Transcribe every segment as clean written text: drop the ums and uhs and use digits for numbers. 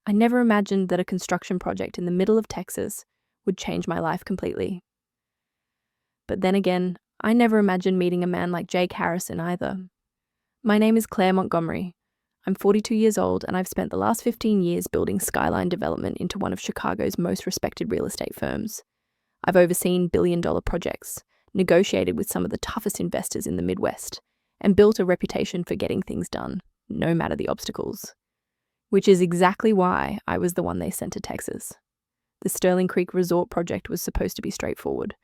I never imagined that a construction project in the middle of Texas would change my life completely. But then again, I never imagined meeting a man like Jake Harrison either. My name is Claire Montgomery. I'm 42 years old, and I've spent the last 15 years building skyline development into one of Chicago's most respected real estate firms. I've overseen billion-dollar projects, negotiated with some of the toughest investors in the Midwest, and built a reputation for getting things done, no matter the obstacles. Which is exactly why I was the one they sent to Texas. The Sterling Creek Resort project was supposed to be straightforward,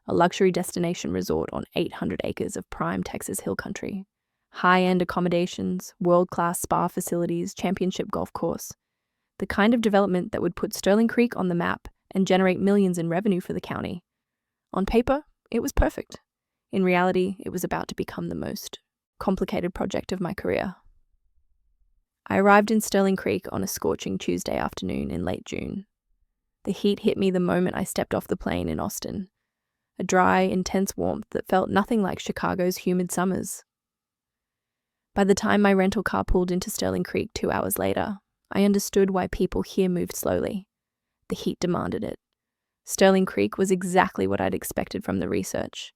a luxury destination resort on 800 acres of prime Texas hill country. High-end accommodations, world-class spa facilities, championship golf course. The kind of development that would put Sterling Creek on the map and generate millions in revenue for the county. On paper, it was perfect. In reality, it was about to become the most complicated project of my career. I arrived in Sterling Creek on a scorching Tuesday afternoon in late June. The heat hit me the moment I stepped off the plane in Austin. A dry, intense warmth that felt nothing like Chicago's humid summers. By the time my rental car pulled into Sterling Creek 2 hours later, I understood why people here moved slowly. The heat demanded it. Sterling Creek was exactly what I'd expected from the research.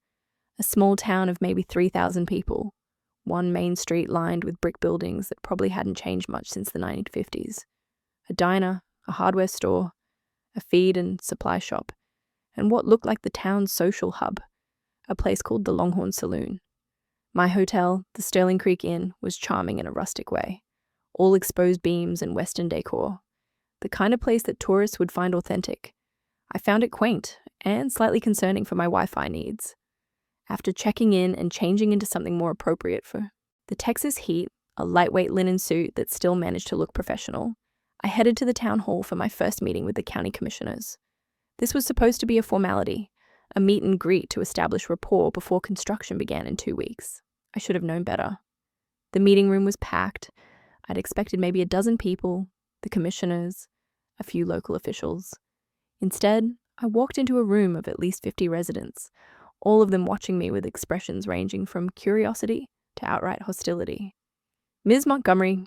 A small town of maybe 3,000 people. One main street lined with brick buildings that probably hadn't changed much since the 1950s. A diner, a hardware store, a feed and supply shop, and what looked like the town's social hub, a place called the Longhorn Saloon. My hotel, the Sterling Creek Inn, was charming in a rustic way. All exposed beams and Western decor. The kind of place that tourists would find authentic. I found it quaint and slightly concerning for my Wi-Fi needs. After checking in and changing into something more appropriate for the Texas heat, a lightweight linen suit that still managed to look professional, I headed to the town hall for my first meeting with the county commissioners. This was supposed to be a formality, a meet and greet to establish rapport before construction began in 2 weeks. I should have known better. The meeting room was packed. I'd expected maybe a dozen people, the commissioners, a few local officials. Instead, I walked into a room of at least 50 residents, all of them watching me with expressions ranging from curiosity to outright hostility. Ms. Montgomery,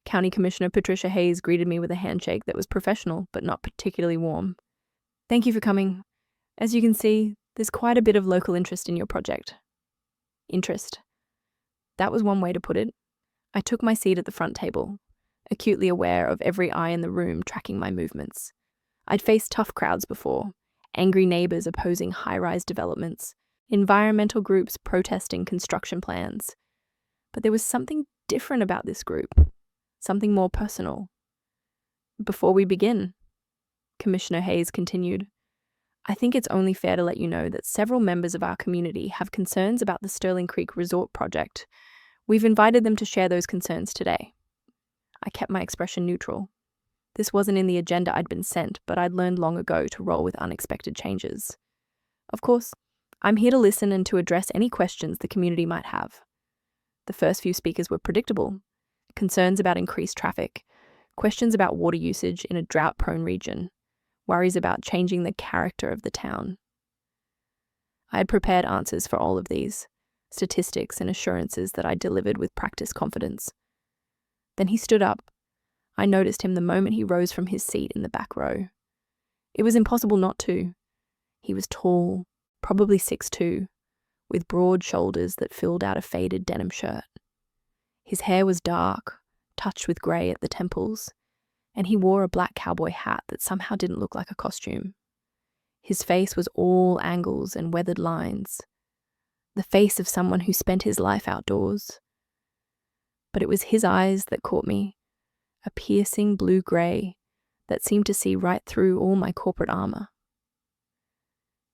County Commissioner Patricia Hayes greeted me with a handshake that was professional but not particularly warm. Thank you for coming. As you can see, there's quite a bit of local interest in your project. Interest. That was one way to put it. I took my seat at the front table, acutely aware of every eye in the room tracking my movements. I'd faced tough crowds before, angry neighbors opposing high-rise developments, environmental groups protesting construction plans. But there was something different about this group, something more personal. Before we begin, Commissioner Hayes continued, I think it's only fair to let you know that several members of our community have concerns about the Sterling Creek Resort project. We've invited them to share those concerns today. I kept my expression neutral. This wasn't in the agenda I'd been sent, but I'd learned long ago to roll with unexpected changes. Of course, I'm here to listen and to address any questions the community might have. The first few speakers were predictable. Concerns about increased traffic, questions about water usage in a drought-prone region, worries about changing the character of the town. I had prepared answers for all of these, statistics and assurances that I delivered with practiced confidence. Then he stood up. I noticed him the moment he rose from his seat in the back row. It was impossible not to. He was tall, probably 6'2", with broad shoulders that filled out a faded denim shirt. His hair was dark, touched with grey at the temples, and he wore a black cowboy hat that somehow didn't look like a costume. His face was all angles and weathered lines, the face of someone who spent his life outdoors. But it was his eyes that caught me, a piercing blue-grey that seemed to see right through all my corporate armor.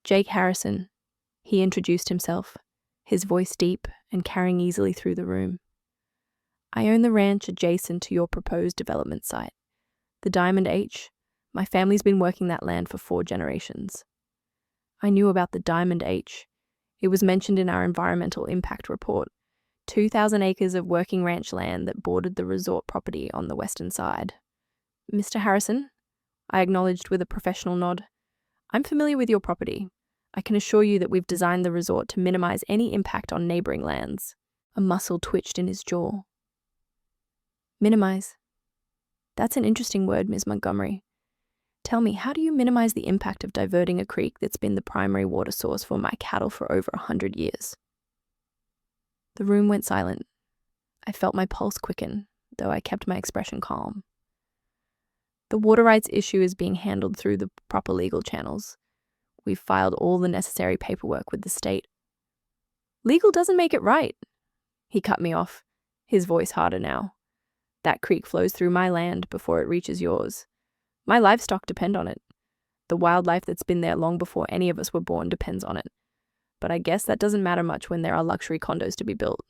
Jake Harrison, he introduced himself, his voice deep and carrying easily through the room. I own the ranch adjacent to your proposed development site. The Diamond H. My family's been working that land for 4 generations. I knew about the Diamond H. It was mentioned in our environmental impact report. 2,000 acres of working ranch land that bordered the resort property on the western side. Mr. Harrison, I acknowledged with a professional nod. I'm familiar with your property. I can assure you that we've designed the resort to minimize any impact on neighboring lands. A muscle twitched in his jaw. Minimize. That's an interesting word, Ms. Montgomery. Tell me, how do you minimize the impact of diverting a creek that's been the primary water source for my cattle for over 100 years? The room went silent. I felt my pulse quicken, though I kept my expression calm. The water rights issue is being handled through the proper legal channels. We've filed all the necessary paperwork with the state. Legal doesn't make it right. He cut me off, his voice harder now. That creek flows through my land before it reaches yours. My livestock depend on it. The wildlife that's been there long before any of us were born depends on it. But I guess that doesn't matter much when there are luxury condos to be built.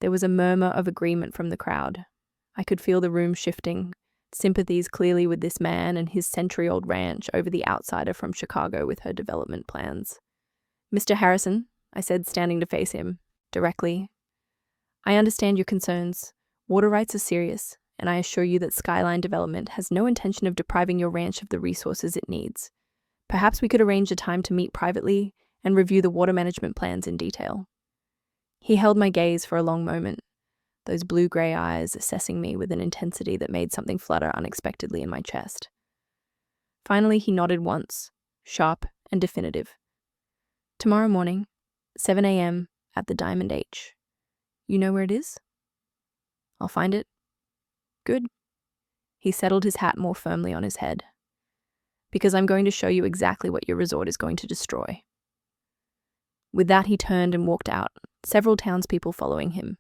There was a murmur of agreement from the crowd. I could feel the room shifting, sympathies clearly with this man and his century-old ranch over the outsider from Chicago with her development plans. Mr. Harrison, I said, standing to face him, directly. I understand your concerns. Water rights are serious, and I assure you that Skyline Development has no intention of depriving your ranch of the resources it needs. Perhaps we could arrange a time to meet privately and review the water management plans in detail. He held my gaze for a long moment, those blue-gray eyes assessing me with an intensity that made something flutter unexpectedly in my chest. Finally, he nodded once, sharp and definitive. Tomorrow morning, 7 a.m. at the Diamond H. You know where it is? I'll find it. Good. He settled his hat more firmly on his head. Because I'm going to show you exactly what your resort is going to destroy. With that, he turned and walked out, several townspeople following him.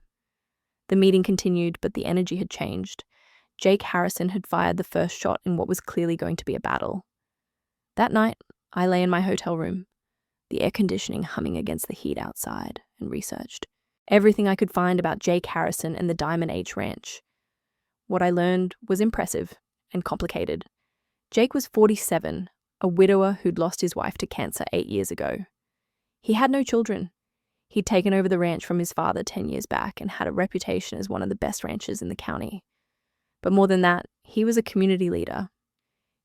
The meeting continued, but the energy had changed. Jake Harrison had fired the first shot in what was clearly going to be a battle. That night, I lay in my hotel room, the air conditioning humming against the heat outside, and researched everything I could find about Jake Harrison and the Diamond H Ranch. What I learned was impressive and complicated. Jake was 47, a widower who'd lost his wife to cancer 8 years ago. He had no children. He'd taken over the ranch from his father 10 years back and had a reputation as one of the best ranchers in the county. But more than that, he was a community leader.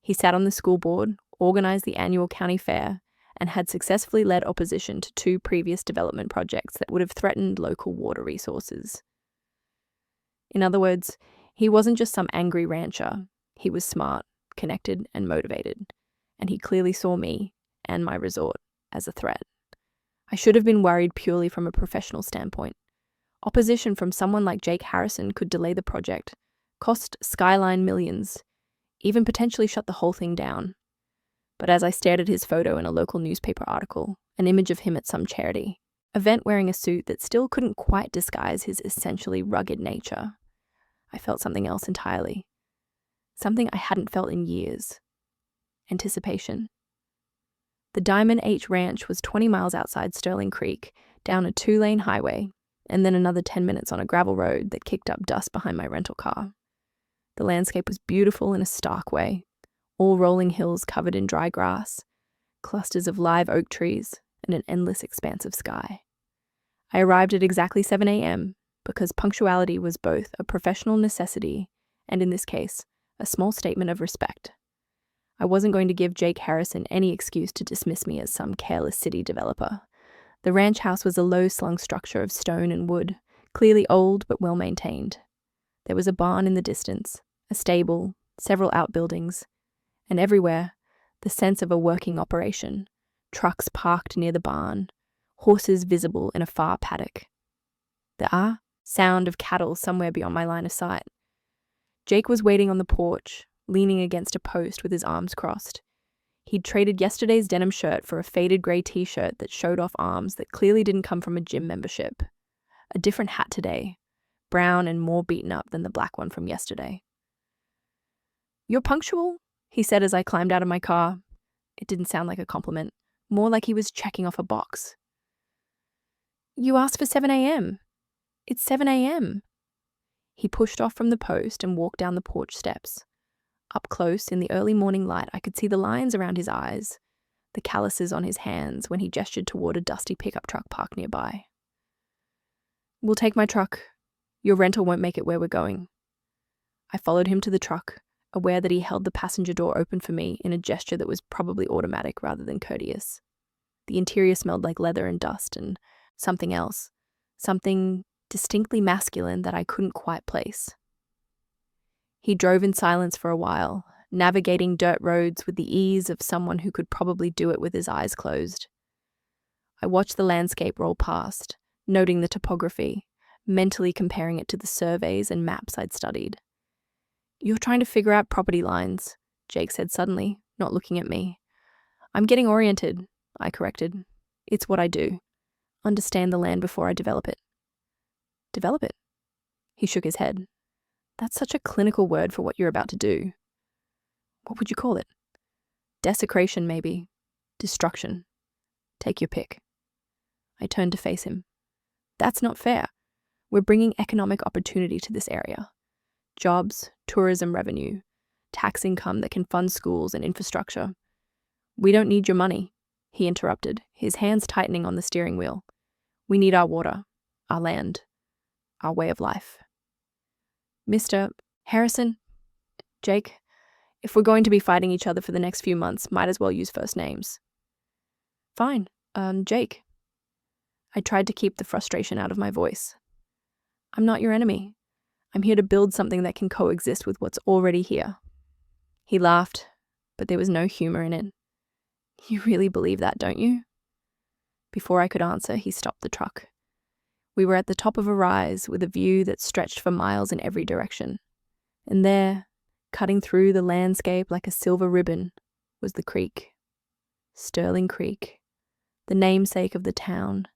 He sat on the school board, organized the annual county fair, and had successfully led opposition to 2 previous development projects that would have threatened local water resources. In other words, he wasn't just some angry rancher. He was smart, connected, and motivated, and he clearly saw me and my resort as a threat. I should have been worried purely from a professional standpoint. Opposition from someone like Jake Harrison could delay the project, cost Skyline millions, even potentially shut the whole thing down. But as I stared at his photo in a local newspaper article, an image of him at some charity event wearing a suit that still couldn't quite disguise his essentially rugged nature, I felt something else entirely. Something I hadn't felt in years. Anticipation. The Diamond H Ranch was 20 miles outside Sterling Creek, down a 2-lane highway, and then another 10 minutes on a gravel road that kicked up dust behind my rental car. The landscape was beautiful in a stark way, all rolling hills covered in dry grass, clusters of live oak trees, and an endless expanse of sky. I arrived at exactly 7 a.m. because punctuality was both a professional necessity and, in this case, a small statement of respect. I wasn't going to give Jake Harrison any excuse to dismiss me as some careless city developer. The ranch house was a low-slung structure of stone and wood, clearly old but well-maintained. There was a barn in the distance, a stable, several outbuildings, and everywhere, the sense of a working operation. Trucks parked near the barn, horses visible in a far paddock. The sound of cattle somewhere beyond my line of sight. Jake was waiting on the porch, leaning against a post with his arms crossed. He'd traded yesterday's denim shirt for a faded grey t-shirt that showed off arms that clearly didn't come from a gym membership. A different hat today, brown and more beaten up than the black one from yesterday. "You're punctual?" he said as I climbed out of my car. It didn't sound like a compliment, more like he was checking off a box. "You asked for 7 a.m. It's 7 a.m. He pushed off from the post and walked down the porch steps. Up close, in the early morning light, I could see the lines around his eyes, the calluses on his hands when he gestured toward a dusty pickup truck parked nearby. "We'll take my truck. Your rental won't make it where we're going." I followed him to the truck, aware that he held the passenger door open for me in a gesture that was probably automatic rather than courteous. The interior smelled like leather and dust and something else, something distinctly masculine that I couldn't quite place. He drove in silence for a while, navigating dirt roads with the ease of someone who could probably do it with his eyes closed. I watched the landscape roll past, noting the topography, mentally comparing it to the surveys and maps I'd studied. "You're trying to figure out property lines," Jake said suddenly, not looking at me. "I'm getting oriented," I corrected. "It's what I do. Understand the land before I develop it." "Develop it?" He shook his head. "That's such a clinical word for what you're about to do." "What would you call it?" "Desecration, maybe. Destruction. Take your pick." I turned to face him. "That's not fair. We're bringing economic opportunity to this area. Jobs, tourism revenue, tax income that can fund schools and infrastructure. We don't need your money," he interrupted, his hands tightening on the steering wheel. "We need our water, our land, our way of life." "Mr. Harrison, Jake, if we're going to be fighting each other for the next few months, might as well use first names." "Fine, Jake." I tried to keep the frustration out of my voice. "I'm not your enemy. I'm here to build something that can coexist with what's already here." He laughed, but there was no humor in it. "You really believe that, don't you?" Before I could answer, he stopped the truck. We were at the top of a rise with a view that stretched for miles in every direction. And there, cutting through the landscape like a silver ribbon, was the creek. Sterling Creek, the namesake of the town,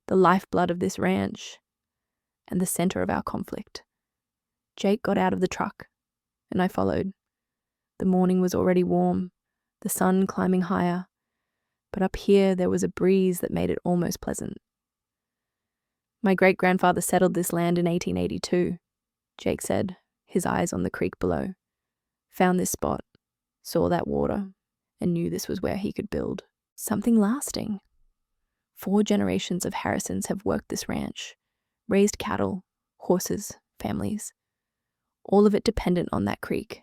the lifeblood of this ranch, and the center of our conflict. Jake got out of the truck, and I followed. The morning was already warm, the sun climbing higher, but up here there was a breeze that made it almost pleasant. "My great-grandfather settled this land in 1882, Jake said, his eyes on the creek below. "Found this spot, saw that water, and knew this was where he could build something lasting. 4 generations of Harrisons have worked this ranch, raised cattle, horses, families, all of it dependent on that creek."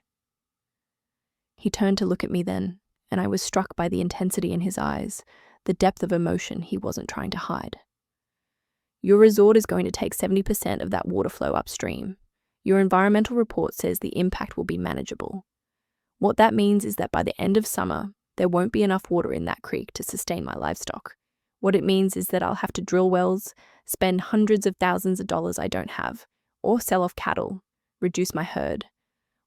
He turned to look at me then, and I was struck by the intensity in his eyes, the depth of emotion he wasn't trying to hide. "Your resort is going to take 70% of that water flow upstream. Your environmental report says the impact will be manageable. What that means is that by the end of summer, there won't be enough water in that creek to sustain my livestock. What it means is that I'll have to drill wells, spend hundreds of thousands of dollars I don't have, or sell off cattle, reduce my herd.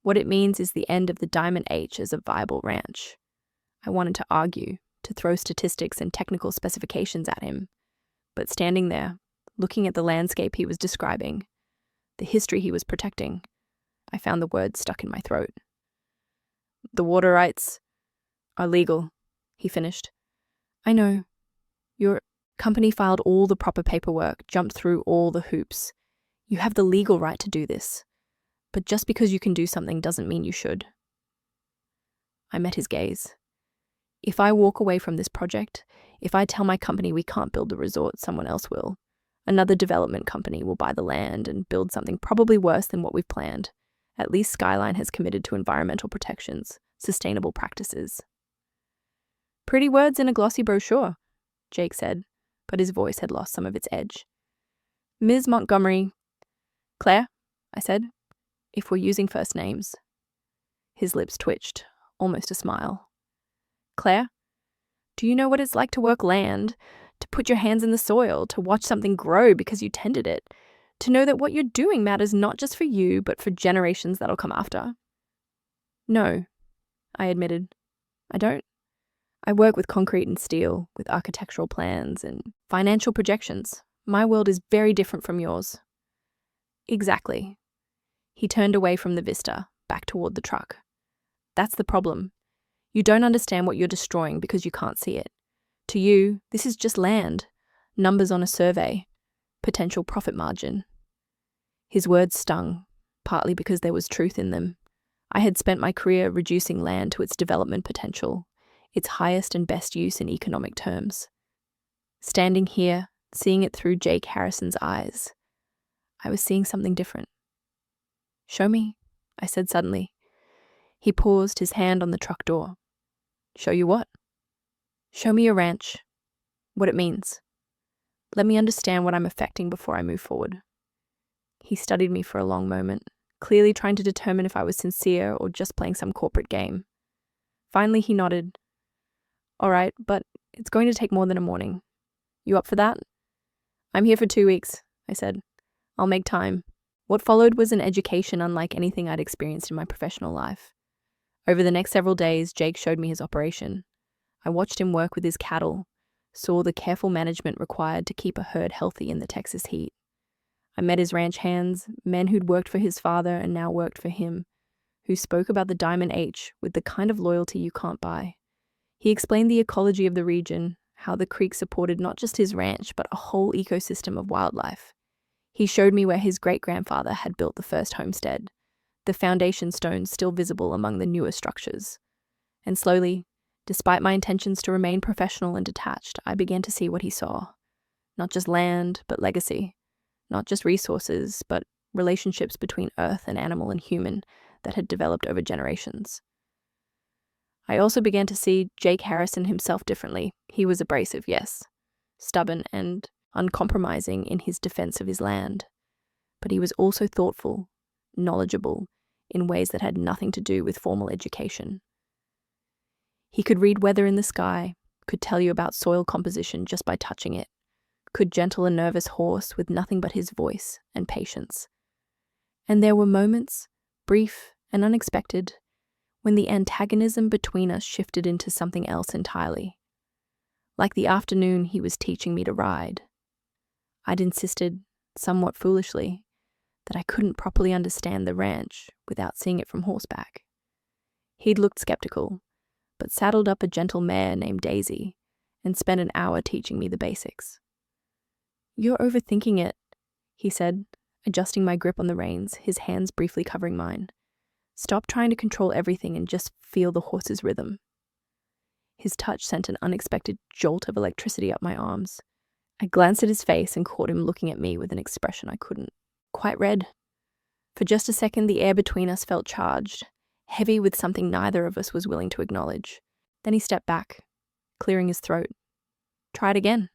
What it means is the end of the Diamond H as a viable ranch." I wanted to argue, to throw statistics and technical specifications at him, but standing there, looking at the landscape he was describing, the history he was protecting, I found the words stuck in my throat. "The water rights are legal," he finished. "I know. Your company filed all the proper paperwork, jumped through all the hoops. You have the legal right to do this. But just because you can do something doesn't mean you should." I met his gaze. If I walk away from this project, if I tell my company we can't build the resort, someone else will. Another development company will buy the land and build something probably worse than what we've planned. At least Skyline has committed to environmental protections, sustainable practices. "Pretty words in a glossy brochure," Jake said, but his voice had lost some of its edge. "Ms. Montgomery." "Claire," I said, "if we're using first names." His lips twitched, almost a smile. "Claire, do you know what it's like to work land, to put your hands in the soil, to watch something grow because you tended it, to know that what you're doing matters not just for you, but for generations that'll come after?" "No," I admitted. "I don't. I work with concrete and steel, with architectural plans and financial projections. My world is very different from yours." "Exactly." He turned away from the vista, back toward the truck. "That's the problem. You don't understand what you're destroying because you can't see it. To you, this is just land, numbers on a survey, potential profit margin." His words stung, partly because there was truth in them. I had spent my career reducing land to its development potential, its highest and best use in economic terms. Standing here, seeing it through Jake Harrison's eyes, I was seeing something different. "Show me," I said suddenly. He paused, his hand on the truck door. "Show you what?" "Show me your ranch, what it means. Let me understand what I'm affecting before I move forward." He studied me for a long moment, clearly trying to determine if I was sincere or just playing some corporate game. Finally, he nodded. All right, but it's going to take more than a morning. You up for that? I'm here for 2 weeks, I said. I'll make time. What followed was an education unlike anything I'd experienced in my professional life. Over the next several days, Jake showed me his operation. I watched him work with his cattle, saw the careful management required to keep a herd healthy in the Texas heat. I met his ranch hands, men who'd worked for his father and now worked for him, who spoke about the Diamond H with the kind of loyalty you can't buy. He explained the ecology of the region, how the creek supported not just his ranch, but a whole ecosystem of wildlife. He showed me where his great-grandfather had built the first homestead, the foundation stones still visible among the newer structures. And slowly, despite my intentions to remain professional and detached, I began to see what he saw. Not just land, but legacy. Not just resources, but relationships between earth and animal and human that had developed over generations. I also began to see Jake Harrison himself differently. He was abrasive, yes, stubborn and uncompromising in his defense of his land. But he was also thoughtful, knowledgeable, in ways that had nothing to do with formal education. He could read weather in the sky, could tell you about soil composition just by touching it, could gentle a nervous horse with nothing but his voice and patience. And there were moments, brief and unexpected, when the antagonism between us shifted into something else entirely. Like the afternoon he was teaching me to ride. I'd insisted, somewhat foolishly, that I couldn't properly understand the ranch without seeing it from horseback. He'd looked skeptical, but saddled up a gentle mare named Daisy and spent an hour teaching me the basics. You're overthinking it, he said, adjusting my grip on the reins, his hands briefly covering mine. Stop trying to control everything and just feel the horse's rhythm. His touch sent an unexpected jolt of electricity up my arms. I glanced at his face and caught him looking at me with an expression I couldn't quite read. For just a second, the air between us felt charged, heavy with something neither of us was willing to acknowledge. Then he stepped back, clearing his throat. Try it again.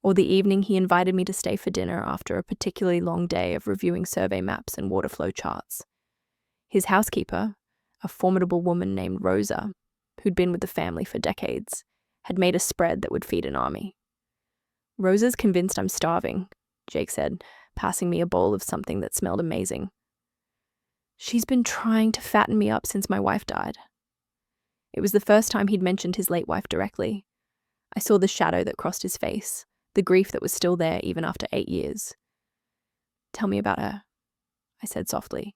Or the evening he invited me to stay for dinner after a particularly long day of reviewing survey maps and water flow charts. His housekeeper, a formidable woman named Rosa, who'd been with the family for decades, had made a spread that would feed an army. Rosa's convinced I'm starving, Jake said, passing me a bowl of something that smelled amazing. She's been trying to fatten me up since my wife died. It was the first time he'd mentioned his late wife directly. I saw the shadow that crossed his face, the grief that was still there even after 8 years. Tell me about her, I said softly.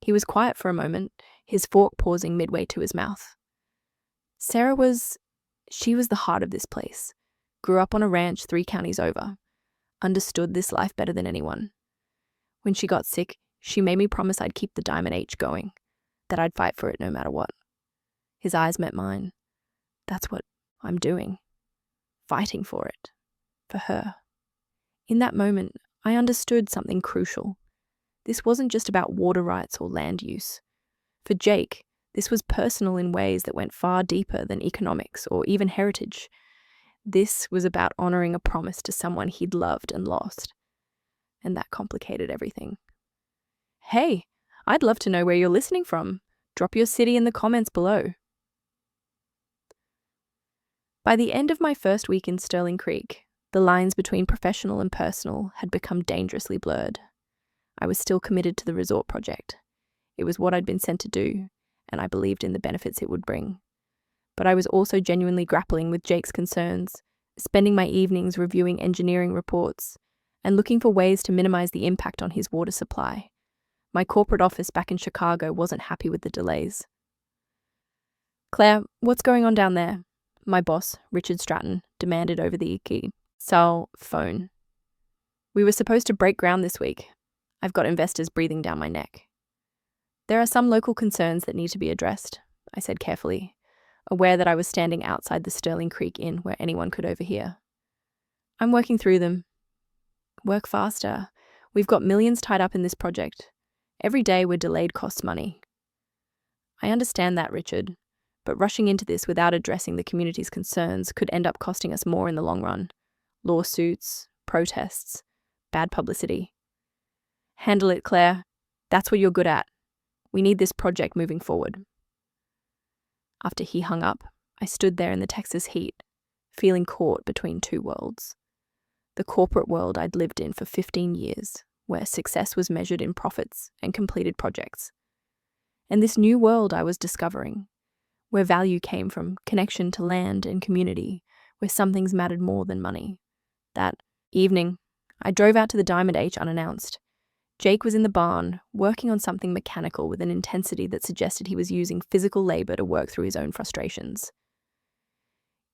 He was quiet for a moment, his fork pausing midway to his mouth. Sarah was the heart of this place. Grew up on a ranch 3 counties over. Understood this life better than anyone. When she got sick, she made me promise I'd keep the Diamond H going, that I'd fight for it no matter what. His eyes met mine. That's what I'm doing. Fighting for it. For her. In that moment, I understood something crucial. This wasn't just about water rights or land use. For Jake, this was personal in ways that went far deeper than economics or even heritage. This was about honoring a promise to someone he'd loved and lost. And that complicated everything. Hey, I'd love to know where you're listening from. Drop your city in the comments below. By the end of my first week in Sterling Creek, the lines between professional and personal had become dangerously blurred. I was still committed to the resort project. It was what I'd been sent to do, and I believed in the benefits it would bring. But I was also genuinely grappling with Jake's concerns, spending my evenings reviewing engineering reports, and looking for ways to minimize the impact on his water supply. My corporate office back in Chicago wasn't happy with the delays. Claire, what's going on down there? My boss, Richard Stratton, demanded over the cell phone. We were supposed to break ground this week. I've got investors breathing down my neck. There are some local concerns that need to be addressed, I said carefully, aware that I was standing outside the Sterling Creek Inn where anyone could overhear. I'm working through them. Work faster. We've got millions tied up in this project. Every day we're delayed costs money. I understand that, Richard, but rushing into this without addressing the community's concerns could end up costing us more in the long run. Lawsuits, protests, bad publicity. Handle it, Claire, That's what you're good at. We need this project moving forward. After he hung up, I stood there in the Texas heat, feeling caught between two worlds. The corporate world I'd lived in for 15 years, where success was measured in profits and completed projects. And this new world I was discovering, where value came from connection to land and community, where some things mattered more than money. That evening, I drove out to the Diamond H unannounced. Jake was in the barn, working on something mechanical with an intensity that suggested he was using physical labor to work through his own frustrations.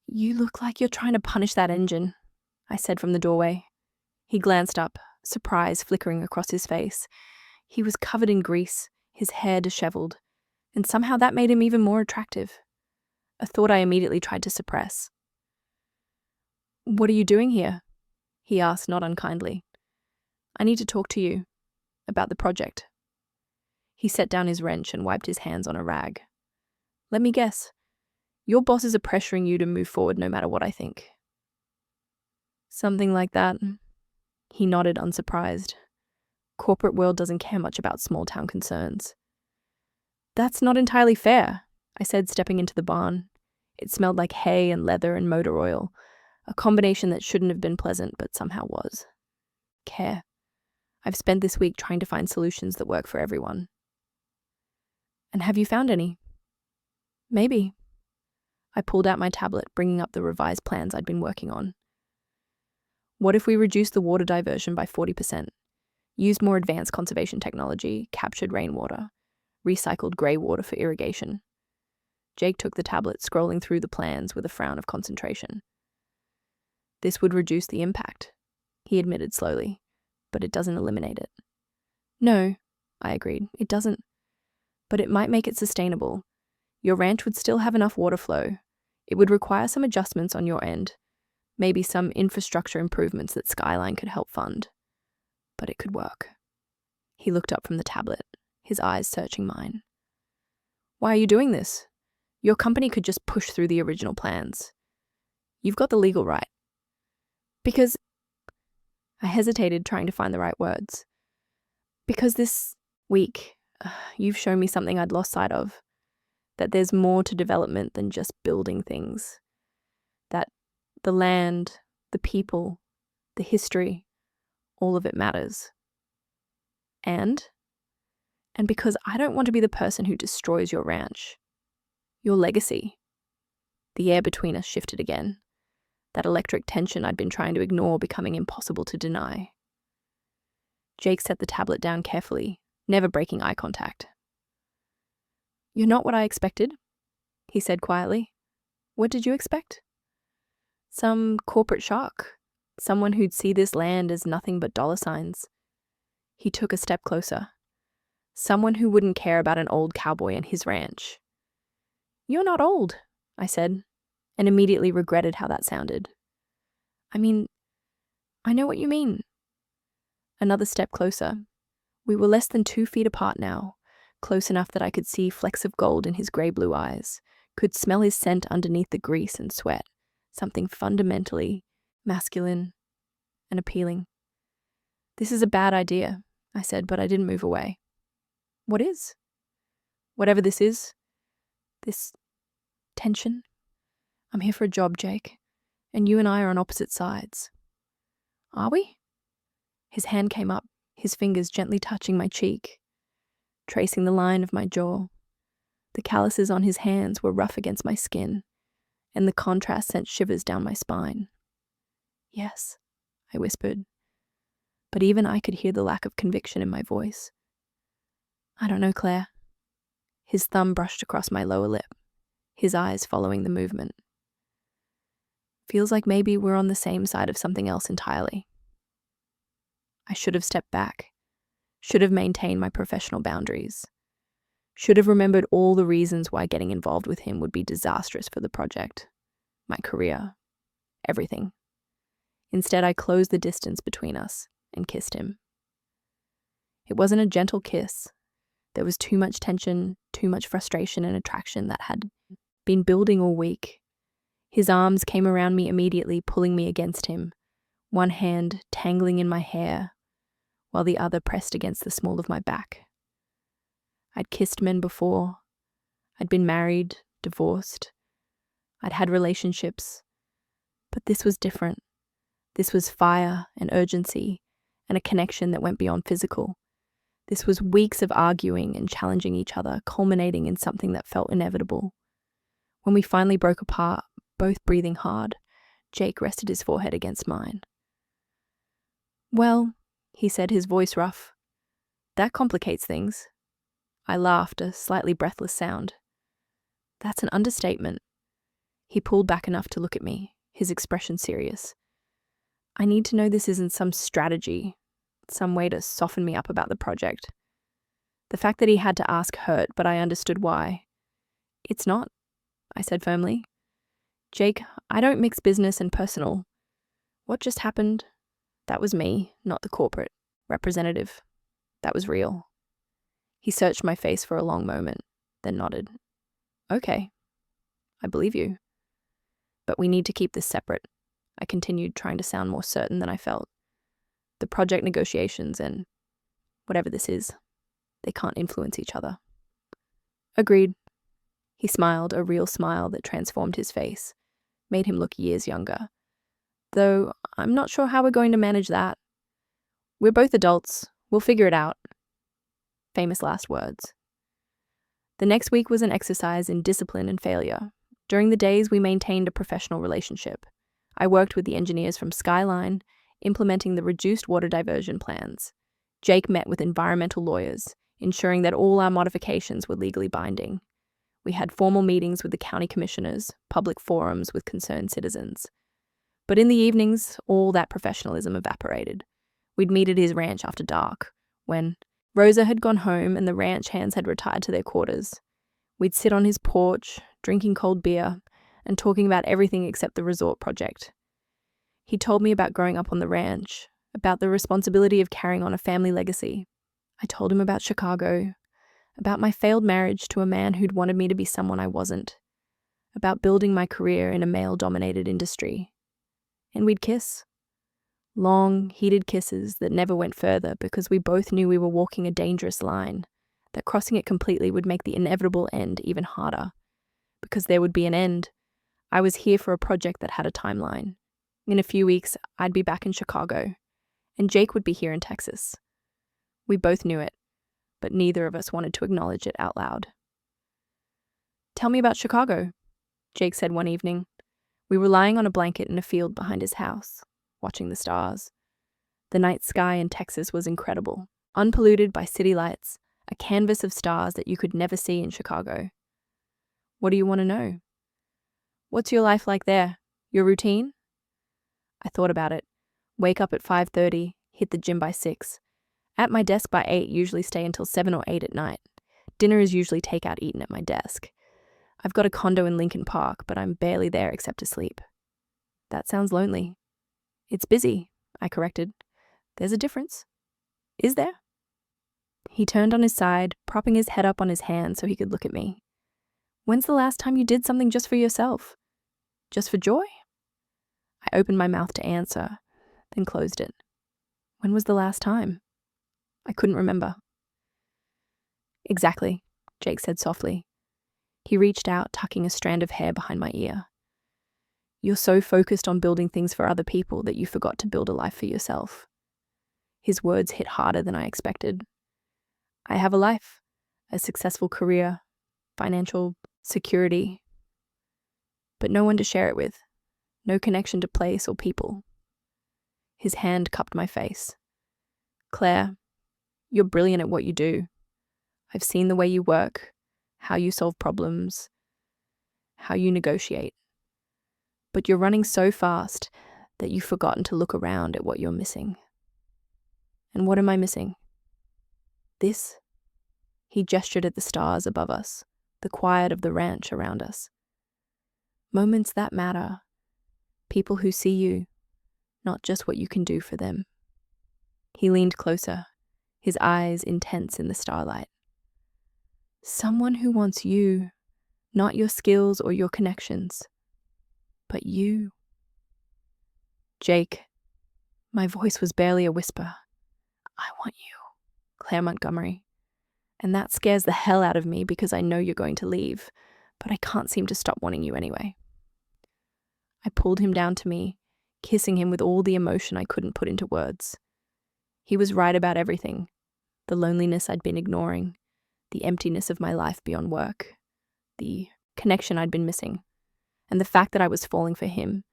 "You look like you're trying to punish that engine," I said from the doorway. He glanced up, surprise flickering across his face. He was covered in grease, his hair disheveled, and somehow that made him even more attractive. A thought I immediately tried to suppress. "What are you doing here?" he asked, not unkindly. "I need to talk to you about the project." He set down his wrench and wiped his hands on a rag. "Let me guess. Your bosses are pressuring you to move forward no matter what I think." "Something like that." He nodded, unsurprised. Corporate world doesn't care much about small-town concerns. "That's not entirely fair," I said, stepping into the barn. It smelled like hay and leather and motor oil, a combination that shouldn't have been pleasant but somehow was. "Care. I've spent this week trying to find solutions that work for everyone." "And have you found any?" "Maybe." I pulled out my tablet, bringing up the revised plans I'd been working on. "What if we reduced the water diversion by 40%? Used more advanced conservation technology, captured rainwater, recycled grey water for irrigation?" Jake took the tablet, scrolling through the plans with a frown of concentration. "This would reduce the impact," he admitted slowly, "but it doesn't eliminate it." "No," I agreed, "it doesn't. But it might make it sustainable. Your ranch would still have enough water flow. It would require some adjustments on your end, maybe some infrastructure improvements that Skyline could help fund. But it could work." He looked up from the tablet, his eyes searching mine. "Why are you doing this? Your company could just push through the original plans. You've got the legal right." "Because..." I hesitated, trying to find the right words. "Because this week, you've shown me something I'd lost sight of. That there's more to development than just building things. That the land, the people, the history, all of it matters. And because I don't want to be the person who destroys your ranch. Your legacy." The air between us shifted again, that electric tension I'd been trying to ignore becoming impossible to deny. Jake set the tablet down carefully, never breaking eye contact. "You're not what I expected," he said quietly. "What did you expect?" "Some corporate shark. Someone who'd see this land as nothing but dollar signs." He took a step closer. "Someone who wouldn't care about an old cowboy and his ranch." "You're not old," I said, and immediately regretted how that sounded. "I mean, I know what you mean." Another step closer. We were less than 2 feet apart now, close enough that I could see flecks of gold in his grey-blue eyes, could smell his scent underneath the grease and sweat, something fundamentally masculine and appealing. "This is a bad idea," I said, but I didn't move away. "What is?" "Whatever this is. This tension. I'm here for a job, Jake, and you and I are on opposite sides." "Are we?" His hand came up, his fingers gently touching my cheek, tracing the line of my jaw. The calluses on his hands were rough against my skin, and the contrast sent shivers down my spine. "Yes," I whispered, but even I could hear the lack of conviction in my voice. "I don't know, Claire." His thumb brushed across my lower lip, his eyes following the movement. "Feels like maybe we're on the same side of something else entirely." I should have stepped back, should have maintained my professional boundaries, should have remembered all the reasons why getting involved with him would be disastrous for the project, my career, everything. Instead, I closed the distance between us and kissed him. It wasn't a gentle kiss. There was too much tension, too much frustration and attraction that had been building all week. His arms came around me immediately, pulling me against him, one hand tangling in my hair, while the other pressed against the small of my back. I'd kissed men before. I'd been married, divorced. I'd had relationships. But this was different. This was fire and urgency and a connection that went beyond physical. This was weeks of arguing and challenging each other, culminating in something that felt inevitable. When we finally broke apart, both breathing hard, Jake rested his forehead against mine. "Well," he said, his voice rough, "that complicates things." I laughed, a slightly breathless sound. "That's an understatement." He pulled back enough to look at me, his expression serious. "I need to know this isn't some strategy, some way to soften me up about the project." The fact that he had to ask hurt, but I understood why. "It's not," I said firmly. "Jake, I don't mix business and personal. What just happened, that was me, not the corporate representative. That was real." He searched my face for a long moment, then nodded. "Okay, I believe you. But we need to keep this separate," I continued, trying to sound more certain than I felt. "The project negotiations and whatever this is, they can't influence each other." "Agreed." He smiled, a real smile that transformed his face, made him look years younger. "Though I'm not sure how we're going to manage that. We're both adults. We'll figure it out." Famous last words. The next week was an exercise in discipline and failure. During the days, we maintained a professional relationship. I worked with the engineers from Skyline, implementing the reduced water diversion plans. Jake met with environmental lawyers, ensuring that all our modifications were legally binding. We had formal meetings with the county commissioners, public forums with concerned citizens. But in the evenings, all that professionalism evaporated. We'd meet at his ranch after dark, when Rosa had gone home and the ranch hands had retired to their quarters. We'd sit on his porch, drinking cold beer, and talking about everything except the resort project. He told me about growing up on the ranch, about the responsibility of carrying on a family legacy. I told him about Chicago, about my failed marriage to a man who'd wanted me to be someone I wasn't, about building my career in a male-dominated industry. And we'd kiss. Long, heated kisses that never went further because we both knew we were walking a dangerous line, that crossing it completely would make the inevitable end even harder. Because there would be an end. I was here for a project that had a timeline. In a few weeks, I'd be back in Chicago, and Jake would be here in Texas. We both knew it, but neither of us wanted to acknowledge it out loud. "Tell me about Chicago," Jake said one evening. We were lying on a blanket in a field behind his house, watching the stars. The night sky in Texas was incredible, unpolluted by city lights, a canvas of stars that you could never see in Chicago. "What do you want to know?" "What's your life like there? Your routine?" I thought about it. Wake up at 5:30, hit the gym by 6. At my desk by 8, usually stay until 7 or 8 at night. Dinner is usually takeout eaten at my desk. I've got a condo in Lincoln Park, but I'm barely there except to sleep. That sounds lonely. "It's busy," I corrected. "There's a difference." "Is there?" He turned on his side, propping his head up on his hand so he could look at me. "When's the last time you did something just for yourself? Just for joy?" I opened my mouth to answer, then closed it. When was the last time? I couldn't remember. "Exactly," Jake said softly. He reached out, tucking a strand of hair behind my ear. "You're so focused on building things for other people that you forgot to build a life for yourself." His words hit harder than I expected. I have a life, a successful career, financial security, but no one to share it with, no connection to place or people. His hand cupped my face. "Claire, you're brilliant at what you do. I've seen the way you work, how you solve problems, how you negotiate. But you're running so fast that you've forgotten to look around at what you're missing." "And what am I missing?" "This." He gestured at the stars above us, the quiet of the ranch around us. "Moments that matter. People who see you, not just what you can do for them." He leaned closer, his eyes intense in the starlight. "Someone who wants you, not your skills or your connections, but you." "Jake," my voice was barely a whisper. "I want you, Claire Montgomery. And that scares the hell out of me because I know you're going to leave, but I can't seem to stop wanting you anyway. I pulled him down to me, kissing him with all the emotion I couldn't put into words. He was right about everything. The loneliness I'd been ignoring, the emptiness of my life beyond work, the connection I'd been missing, and the fact that I was falling for him,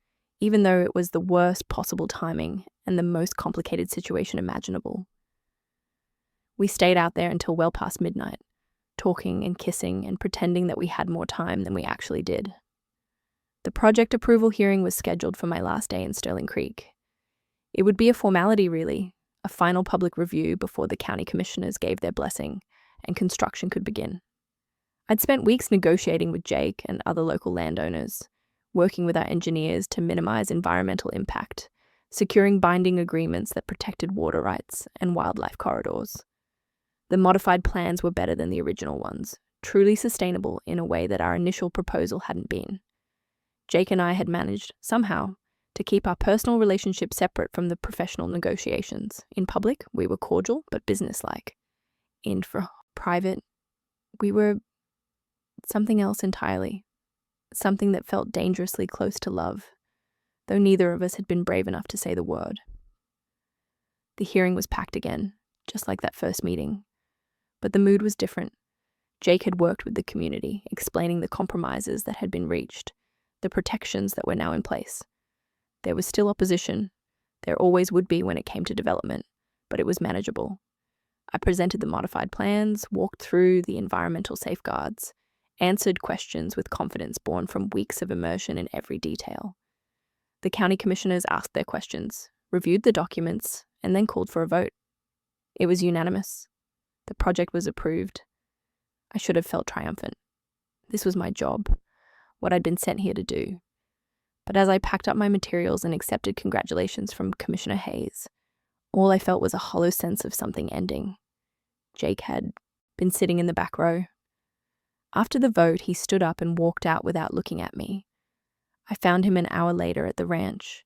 even though it was the worst possible timing and the most complicated situation imaginable. We stayed out there until well past midnight, talking and kissing and pretending that we had more time than we actually did. The project approval hearing was scheduled for my last day in Sterling Creek. It would be a formality, really, a final public review before the county commissioners gave their blessing and construction could begin. I'd spent weeks negotiating with Jake and other local landowners, working with our engineers to minimize environmental impact, securing binding agreements that protected water rights and wildlife corridors. The modified plans were better than the original ones, truly sustainable in a way that our initial proposal hadn't been. Jake and I had managed, somehow, to keep our personal relationship separate from the professional negotiations. In public, we were cordial but businesslike. In private, we were something else entirely. Something that felt dangerously close to love, though neither of us had been brave enough to say the word. The hearing was packed again, just like that first meeting. But the mood was different. Jake had worked with the community, explaining the compromises that had been reached, the protections that were now in place. There was still opposition. There always would be when it came to development, but it was manageable. I presented the modified plans, walked through the environmental safeguards, answered questions with confidence born from weeks of immersion in every detail. The county commissioners asked their questions, reviewed the documents, and then called for a vote. It was unanimous. The project was approved. I should have felt triumphant. This was my job, what I'd been sent here to do. But as I packed up my materials and accepted congratulations from Commissioner Hayes, all I felt was a hollow sense of something ending. Jake had been sitting in the back row. After the vote, he stood up and walked out without looking at me. I found him an hour later at the ranch,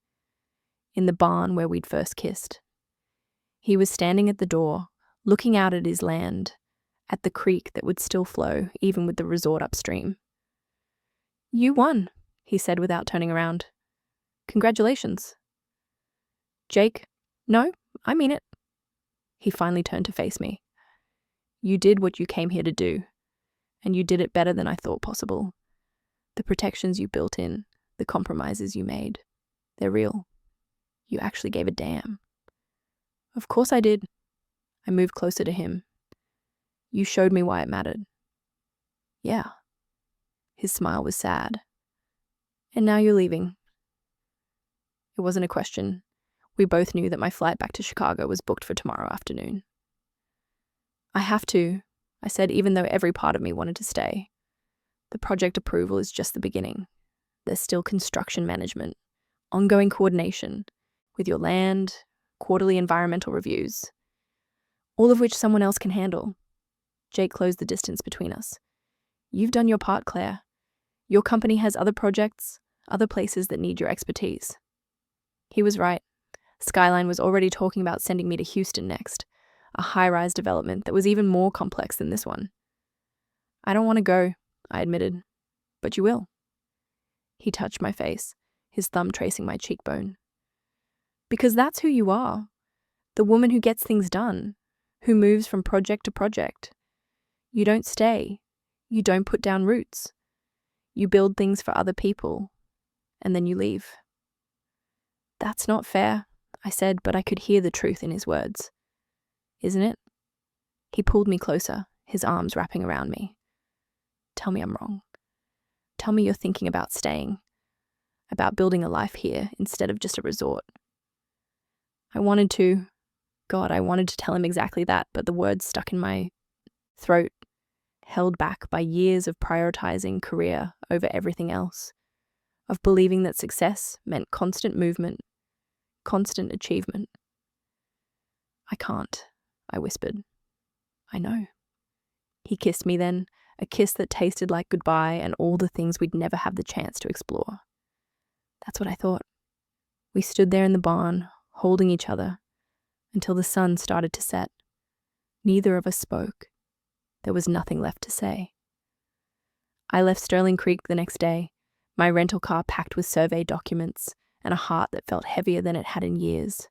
in the barn where we'd first kissed. He was standing at the door, looking out at his land, at the creek that would still flow, even with the resort upstream. "You won," he said without turning around. "Congratulations." "Jake, no, I mean it." He finally turned to face me. "You did what you came here to do, and you did it better than I thought possible. The protections you built in, the compromises you made, they're real. You actually gave a damn." "Of course I did." I moved closer to him. "You showed me why it mattered." "Yeah." His smile was sad. "And now you're leaving." It wasn't a question. We both knew that my flight back to Chicago was booked for tomorrow afternoon. "I have to," I said, even though every part of me wanted to stay. "The project approval is just the beginning. There's still construction management, ongoing coordination with your land, quarterly environmental reviews, all of which someone else can handle." Jake closed the distance between us. "You've done your part, Claire. Your company has other projects, other places that need your expertise." He was right. Skyline was already talking about sending me to Houston next, a high-rise development that was even more complex than this one. "I don't want to go," I admitted. "But you will." He touched my face, his thumb tracing my cheekbone. "Because that's who you are. The woman who gets things done, who moves from project to project. You don't stay. You don't put down roots. You build things for other people, and then you leave." "That's not fair," I said, but I could hear the truth in his words. "Isn't it?" He pulled me closer, his arms wrapping around me. "Tell me I'm wrong. Tell me you're thinking about staying, about building a life here instead of just a resort." I wanted to tell him exactly that, but the words stuck in my throat, held back by years of prioritizing career over everything else, of believing that success meant constant movement, constant achievement. "I can't," I whispered. "I know." He kissed me then, a kiss that tasted like goodbye and all the things we'd never have the chance to explore. That's what I thought. We stood there in the barn, holding each other, until the sun started to set. Neither of us spoke. There was nothing left to say. I left Sterling Creek the next day, my rental car packed with survey documents and a heart that felt heavier than it had in years.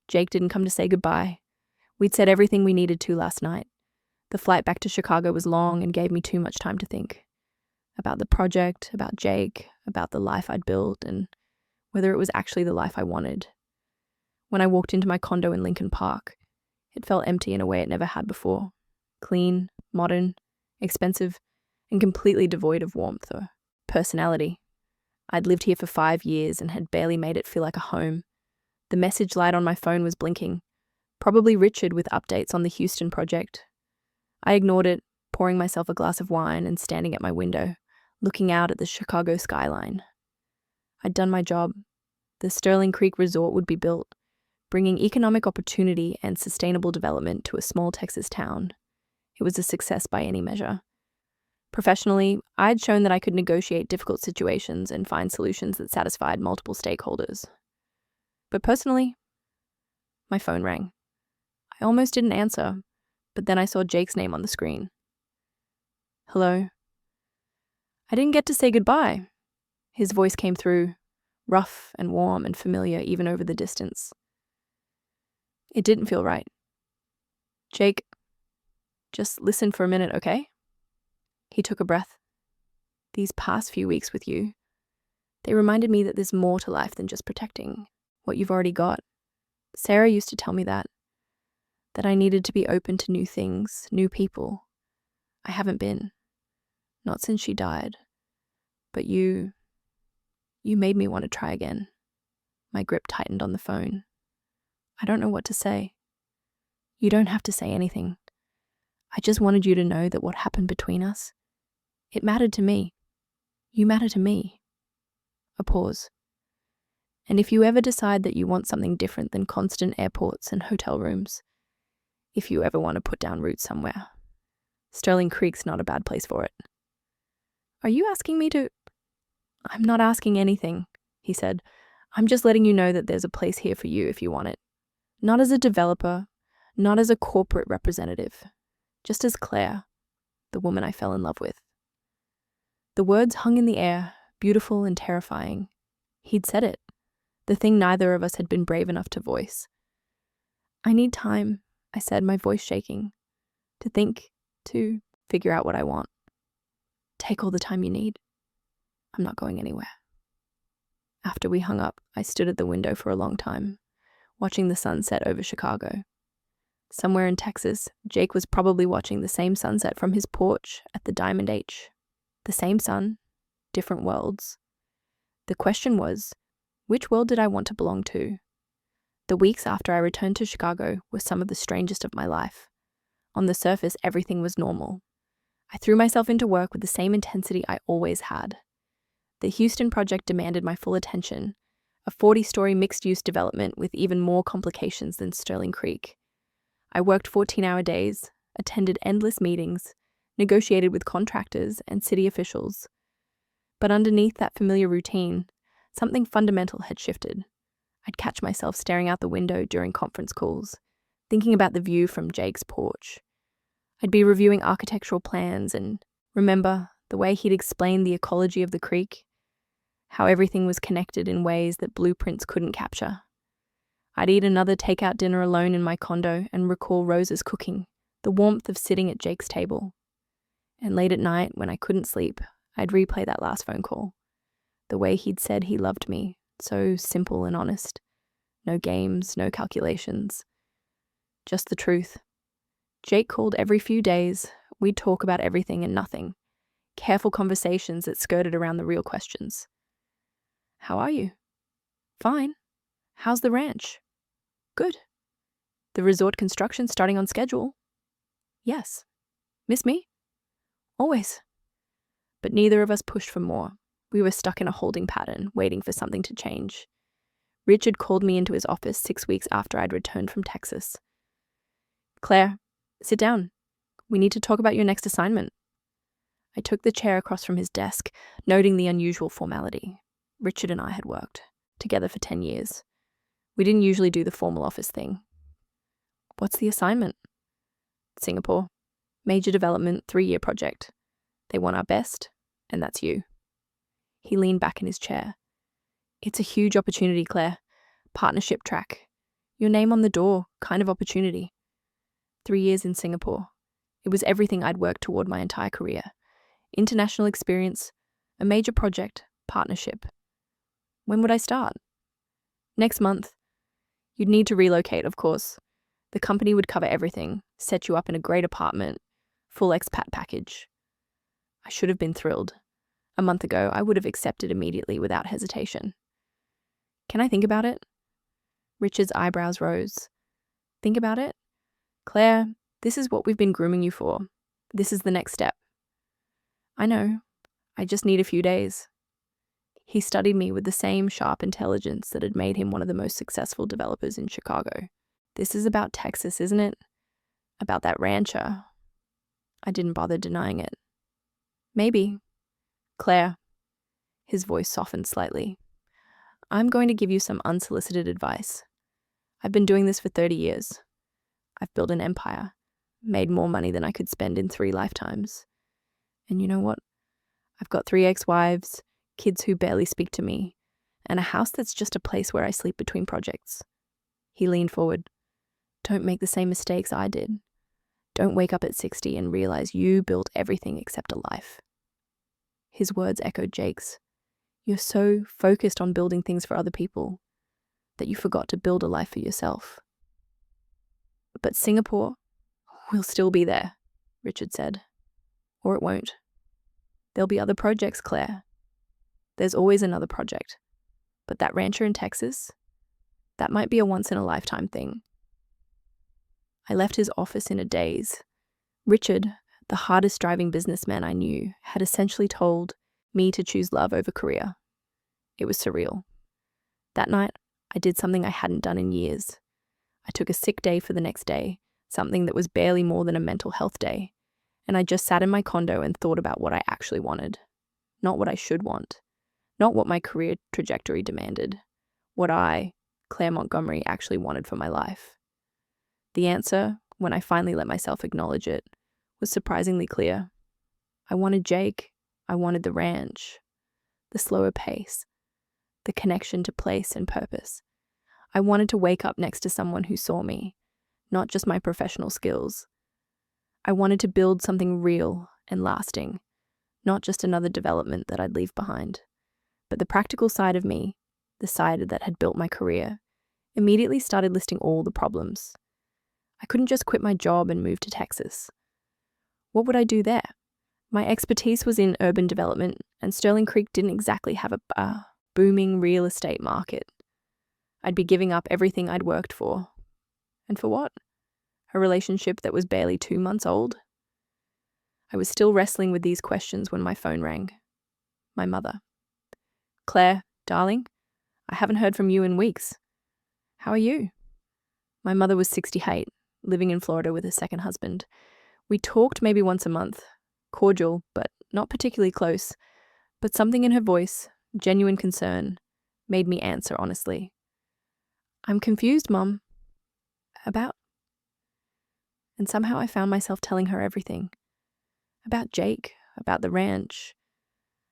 Jake didn't come to say goodbye. We'd said everything we needed to last night. The flight back to Chicago was long and gave me too much time to think. About the project, about Jake, about the life I'd built, and whether it was actually the life I wanted. When I walked into my condo in Lincoln Park, it felt empty in a way it never had before. Clean, modern, expensive, and completely devoid of warmth or personality. I'd lived here for 5 years and had barely made it feel like a home. The message light on my phone was blinking, probably Richard with updates on the Houston project. I ignored it, pouring myself a glass of wine and standing at my window, looking out at the Chicago skyline. I'd done my job. The Sterling Creek Resort would be built, bringing economic opportunity and sustainable development to a small Texas town. It was a success by any measure. Professionally, I'd shown that I could negotiate difficult situations and find solutions that satisfied multiple stakeholders. But personally, my phone rang. I almost didn't answer, but then I saw Jake's name on the screen. Hello. I didn't get to say goodbye. His voice came through, rough and warm and familiar even over the distance. It didn't feel right. Jake, just listen for a minute, okay? He took a breath. These past few weeks with you, they reminded me that there's more to life than just protecting what you've already got. Sarah used to tell me that I needed to be open to new things, new people. I haven't been. Not since she died. But you made me want to try again. My grip tightened on the phone. I don't know what to say. You don't have to say anything. I just wanted you to know that what happened between us, it mattered to me. You matter to me. A pause. And if you ever decide that you want something different than constant airports and hotel rooms, if you ever want to put down roots somewhere, Sterling Creek's not a bad place for it. Are you asking me to? I'm not asking anything, he said. I'm just letting you know that there's a place here for you if you want it. Not as a developer, not as a corporate representative, just as Claire, the woman I fell in love with. The words hung in the air, beautiful and terrifying. He'd said it, the thing neither of us had been brave enough to voice. I need time, I said, my voice shaking, to think, to figure out what I want. Take all the time you need. I'm not going anywhere. After we hung up, I stood at the window for a long time, watching the sun set over Chicago. Somewhere in Texas, Jake was probably watching the same sunset from his porch at the Diamond H. The same sun, different worlds. The question was, which world did I want to belong to? The weeks after I returned to Chicago were some of the strangest of my life. On the surface, everything was normal. I threw myself into work with the same intensity I always had. The Houston project demanded my full attention, a 40-story mixed-use development with even more complications than Sterling Creek. I worked 14-hour days, attended endless meetings, negotiated with contractors and city officials. But underneath that familiar routine, something fundamental had shifted. I'd catch myself staring out the window during conference calls, thinking about the view from Jake's porch. I'd be reviewing architectural plans and remember the way he'd explained the ecology of the creek, how everything was connected in ways that blueprints couldn't capture. I'd eat another takeout dinner alone in my condo and recall Rose's cooking, the warmth of sitting at Jake's table. And late at night, when I couldn't sleep, I'd replay that last phone call. The way he'd said he loved me, so simple and honest. No games, no calculations. Just the truth. Jake called every few days. We'd talk about everything and nothing. Careful conversations that skirted around the real questions. How are you? Fine. How's the ranch? Good. The resort construction starting on schedule? Yes. Miss me? Always. But neither of us pushed for more. We were stuck in a holding pattern, waiting for something to change. Richard called me into his office 6 weeks after I'd returned from Texas. Claire, sit down. We need to talk about your next assignment. I took the chair across from his desk, noting the unusual formality. Richard and I had worked together for 10 years. We didn't usually do the formal office thing. What's the assignment? Singapore. Major development, 3-year project. They want our best, and that's you. He leaned back in his chair. It's a huge opportunity, Claire. Partnership track. Your name on the door, kind of opportunity. 3 years in Singapore. It was everything I'd worked toward my entire career. International experience, a major project, partnership. When would I start? Next month. You'd need to relocate, of course. The company would cover everything, set you up in a great apartment, full expat package. I should have been thrilled. A month ago, I would have accepted immediately without hesitation. Can I think about it? Richard's eyebrows rose. Think about it? Claire, this is what we've been grooming you for. This is the next step. I know. I just need a few days. He studied me with the same sharp intelligence that had made him one of the most successful developers in Chicago. This is about Texas, isn't it? About that rancher. I didn't bother denying it. Maybe. Claire. His voice softened slightly. I'm going to give you some unsolicited advice. I've been doing this for 30 years. I've built an empire, made more money than I could spend in 3 lifetimes. And you know what? I've got 3 ex-wives, kids who barely speak to me, and a house that's just a place where I sleep between projects. He leaned forward. Don't make the same mistakes I did. Don't wake up at 60 and realize you built everything except a life. His words echoed Jake's. You're so focused on building things for other people that you forgot to build a life for yourself. But Singapore will still be there, Richard said. Or it won't. There'll be other projects, Claire. There's always another project. But that rancher in Texas, that might be a once-in-a-lifetime thing. I left his office in a daze. Richard, the hardest-driving businessman I knew, had essentially told me to choose love over career. It was surreal. That night, I did something I hadn't done in years. I took a sick day for the next day, something that was barely more than a mental health day, and I just sat in my condo and thought about what I actually wanted. Not what I should want. Not what my career trajectory demanded. What I, Claire Montgomery, actually wanted for my life. The answer, when I finally let myself acknowledge it, was surprisingly clear. I wanted Jake. I wanted the ranch. The slower pace. The connection to place and purpose. I wanted to wake up next to someone who saw me, not just my professional skills. I wanted to build something real and lasting, not just another development that I'd leave behind. But the practical side of me, the side that had built my career, immediately started listing all the problems. I couldn't just quit my job and move to Texas. What would I do there? My expertise was in urban development, and Sterling Creek didn't exactly have a booming real estate market. I'd be giving up everything I'd worked for. And for what? A relationship that was barely 2 months old? I was still wrestling with these questions when my phone rang. My mother. Claire, darling, I haven't heard from you in weeks. How are you? My mother was 68, living in Florida with her second husband. We talked maybe once a month, cordial, but not particularly close. But something in her voice, genuine concern, made me answer honestly. I'm confused, Mum. About? And somehow I found myself telling her everything. About Jake, about the ranch,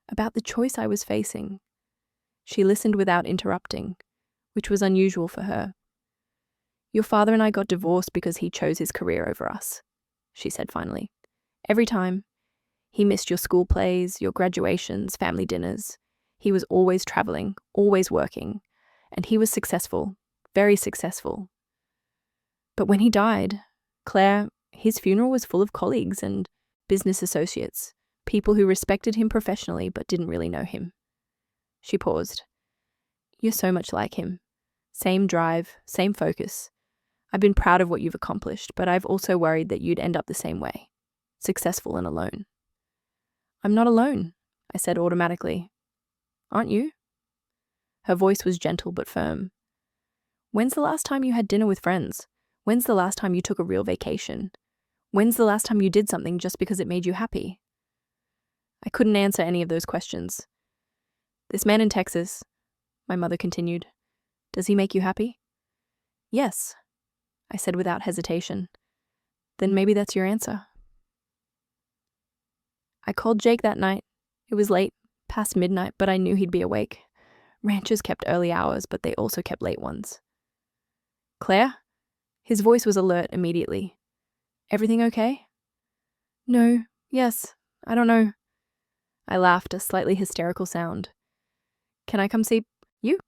about the choice I was facing. She listened without interrupting, which was unusual for her. Your father and I got divorced because he chose his career over us, she said finally. Every time. He missed your school plays, your graduations, family dinners. He was always traveling, always working, and he was successful, very successful. But when he died, Claire, his funeral was full of colleagues and business associates, people who respected him professionally but didn't really know him. She paused. You're so much like him. Same drive, same focus. I've been proud of what you've accomplished, but I've also worried that you'd end up the same way, successful and alone. I'm not alone, I said automatically. Aren't you? Her voice was gentle but firm. When's the last time you had dinner with friends? When's the last time you took a real vacation? When's the last time you did something just because it made you happy? I couldn't answer any of those questions. This man in Texas, my mother continued, does he make you happy? Yes, I said without hesitation. Then maybe that's your answer. I called Jake that night. It was late, past midnight, but I knew he'd be awake. Ranchers kept early hours, but they also kept late ones. Claire? His voice was alert immediately. Everything okay? No, yes, I don't know. I laughed, a slightly hysterical sound. Can I come see you?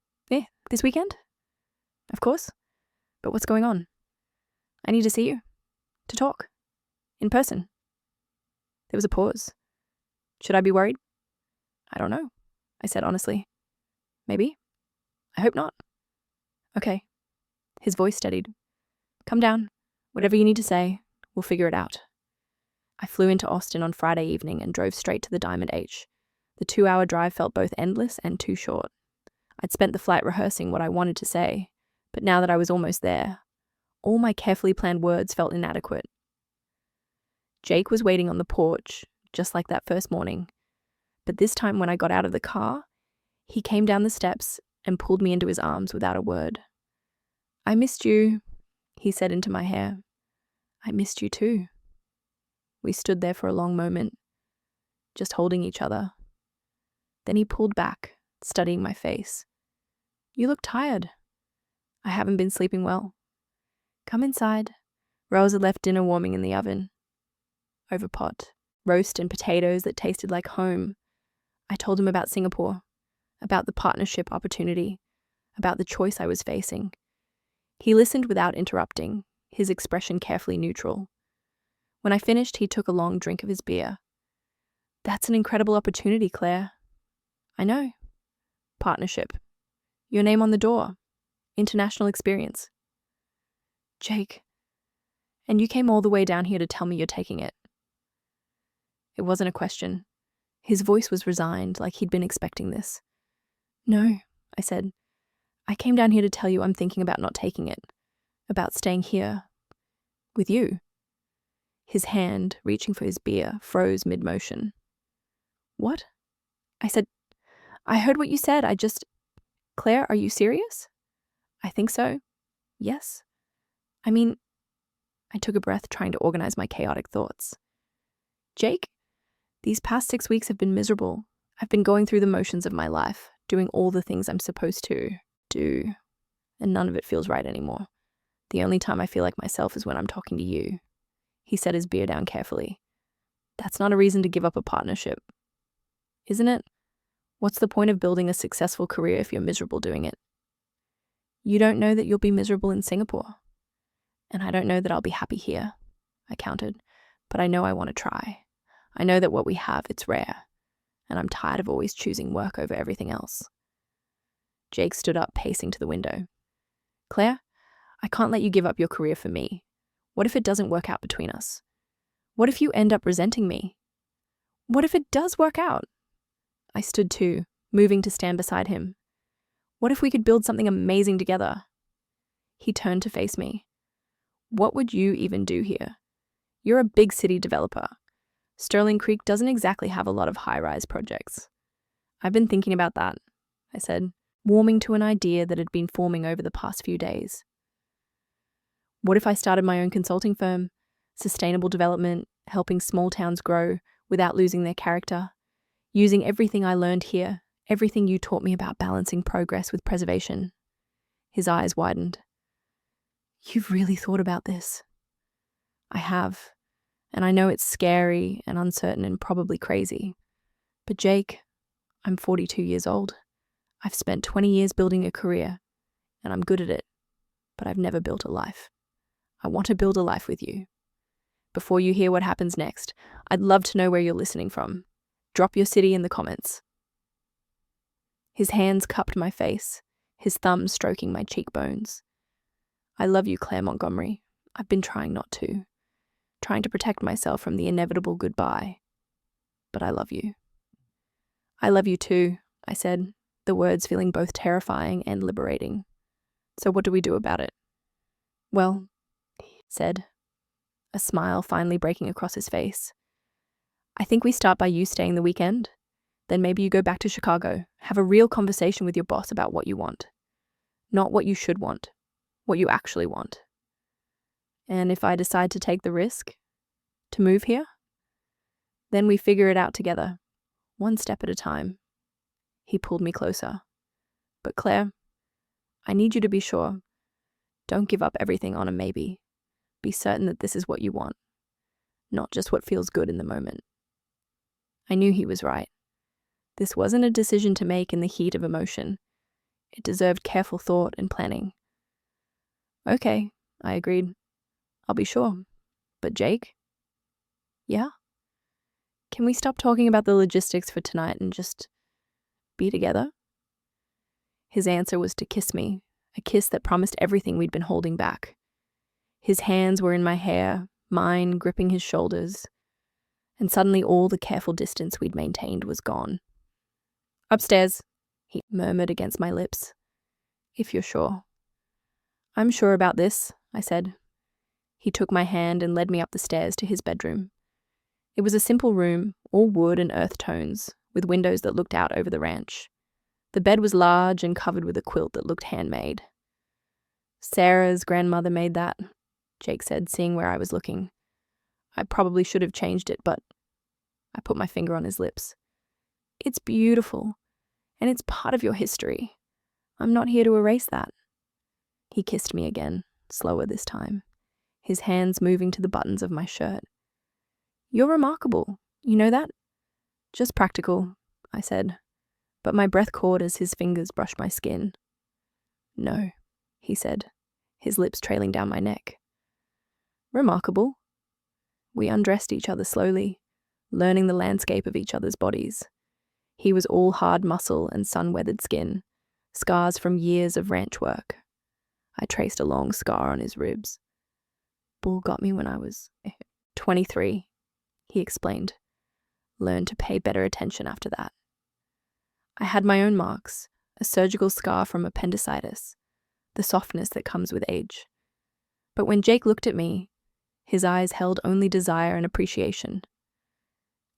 This weekend? Of course. But what's going on? I need to see you. To talk. In person. There was a pause. Should I be worried? I don't know, I said honestly. Maybe? I hope not. Okay. His voice steadied. Come down. Whatever you need to say, we'll figure it out. I flew into Austin on Friday evening and drove straight to the Diamond H. The 2-hour drive felt both endless and too short. I'd spent the flight rehearsing what I wanted to say, but now that I was almost there, all my carefully planned words felt inadequate. Jake was waiting on the porch, just like that first morning, but this time when I got out of the car, he came down the steps and pulled me into his arms without a word. I missed you, he said into my hair. I missed you too. We stood there for a long moment, just holding each other. Then he pulled back, studying my face. You look tired. I haven't been sleeping well. Come inside. Rosa left dinner warming in the oven. Over pot, roast and potatoes that tasted like home. I told him about Singapore, about the partnership opportunity, about the choice I was facing. He listened without interrupting, his expression carefully neutral. When I finished, he took a long drink of his beer. That's an incredible opportunity, Claire. I know. Partnership. Your name on the door. International experience. Jake. And you came all the way down here to tell me you're taking it. It wasn't a question. His voice was resigned, like he'd been expecting this. No, I said. I came down here to tell you I'm thinking about not taking it. About staying here. With you. His hand, reaching for his beer, froze mid-motion. What? I said, I heard what you said, Claire, are you serious? I think so. Yes. I took a breath, trying to organize my chaotic thoughts. Jake, these past 6 weeks have been miserable. I've been going through the motions of my life, doing all the things I'm supposed to do, and none of it feels right anymore. The only time I feel like myself is when I'm talking to you. He set his beer down carefully. That's not a reason to give up a partnership. Isn't it? What's the point of building a successful career if you're miserable doing it? You don't know that you'll be miserable in Singapore. And I don't know that I'll be happy here, I countered, but I know I want to try. I know that what we have, it's rare, and I'm tired of always choosing work over everything else. Jake stood up, pacing to the window. Claire, I can't let you give up your career for me. What if it doesn't work out between us? What if you end up resenting me? What if it does work out? I stood too, moving to stand beside him. What if we could build something amazing together? He turned to face me. What would you even do here? You're a big city developer. Sterling Creek doesn't exactly have a lot of high-rise projects. I've been thinking about that, I said, warming to an idea that had been forming over the past few days. What if I started my own consulting firm, sustainable development, helping small towns grow without losing their character, using everything I learned here, everything you taught me about balancing progress with preservation? His eyes widened. You've really thought about this. I have, and I know it's scary and uncertain and probably crazy. But Jake, I'm 42 years old. I've spent 20 years building a career, and I'm good at it, but I've never built a life. I want to build a life with you. Before you hear what happens next, I'd love to know where you're listening from. Drop your city in the comments. His hands cupped my face, his thumbs stroking my cheekbones. I love you, Claire Montgomery. I've been trying not to. Trying to protect myself from the inevitable goodbye. But I love you. I love you too, I said, the words feeling both terrifying and liberating. So what do we do about it? Well, he said, a smile finally breaking across his face. I think we start by you staying the weekend. Then maybe you go back to Chicago, have a real conversation with your boss about what you want. Not what you should want, what you actually want. And if I decide to take the risk, to move here, Then we figure it out together, one step at a time. He pulled me closer. But Claire, I need you to be sure. Don't give up everything on a maybe. Be certain that this is what you want, not just what feels good in the moment. I knew he was right. This wasn't a decision to make in the heat of emotion. It deserved careful thought and planning. Okay, I agreed. I'll be sure. But Jake? Yeah? Can we stop talking about the logistics for tonight and just be together? His answer was to kiss me, a kiss that promised everything we'd been holding back. His hands were in my hair, mine gripping his shoulders, and suddenly all the careful distance we'd maintained was gone. Upstairs, he murmured against my lips. If you're sure. I'm sure about this, I said. He took my hand and led me up the stairs to his bedroom. It was a simple room, all wood and earth tones, with windows that looked out over the ranch. The bed was large and covered with a quilt that looked handmade. Sarah's grandmother made that, Jake said, seeing where I was looking. I probably should have changed it, but I put my finger on his lips. It's beautiful, and it's part of your history. I'm not here to erase that. He kissed me again, slower this time, his hands moving to the buttons of my shirt. You're remarkable, you know that? Just practical, I said, but my breath caught as his fingers brushed my skin. No, he said, his lips trailing down my neck. Remarkable. We undressed each other slowly, learning the landscape of each other's bodies. He was all hard muscle and sun-weathered skin, scars from years of ranch work. I traced a long scar on his ribs. Bull got me when I was 23, he explained. Learned to pay better attention after that. I had my own marks, a surgical scar from appendicitis, the softness that comes with age. But when Jake looked at me, his eyes held only desire and appreciation.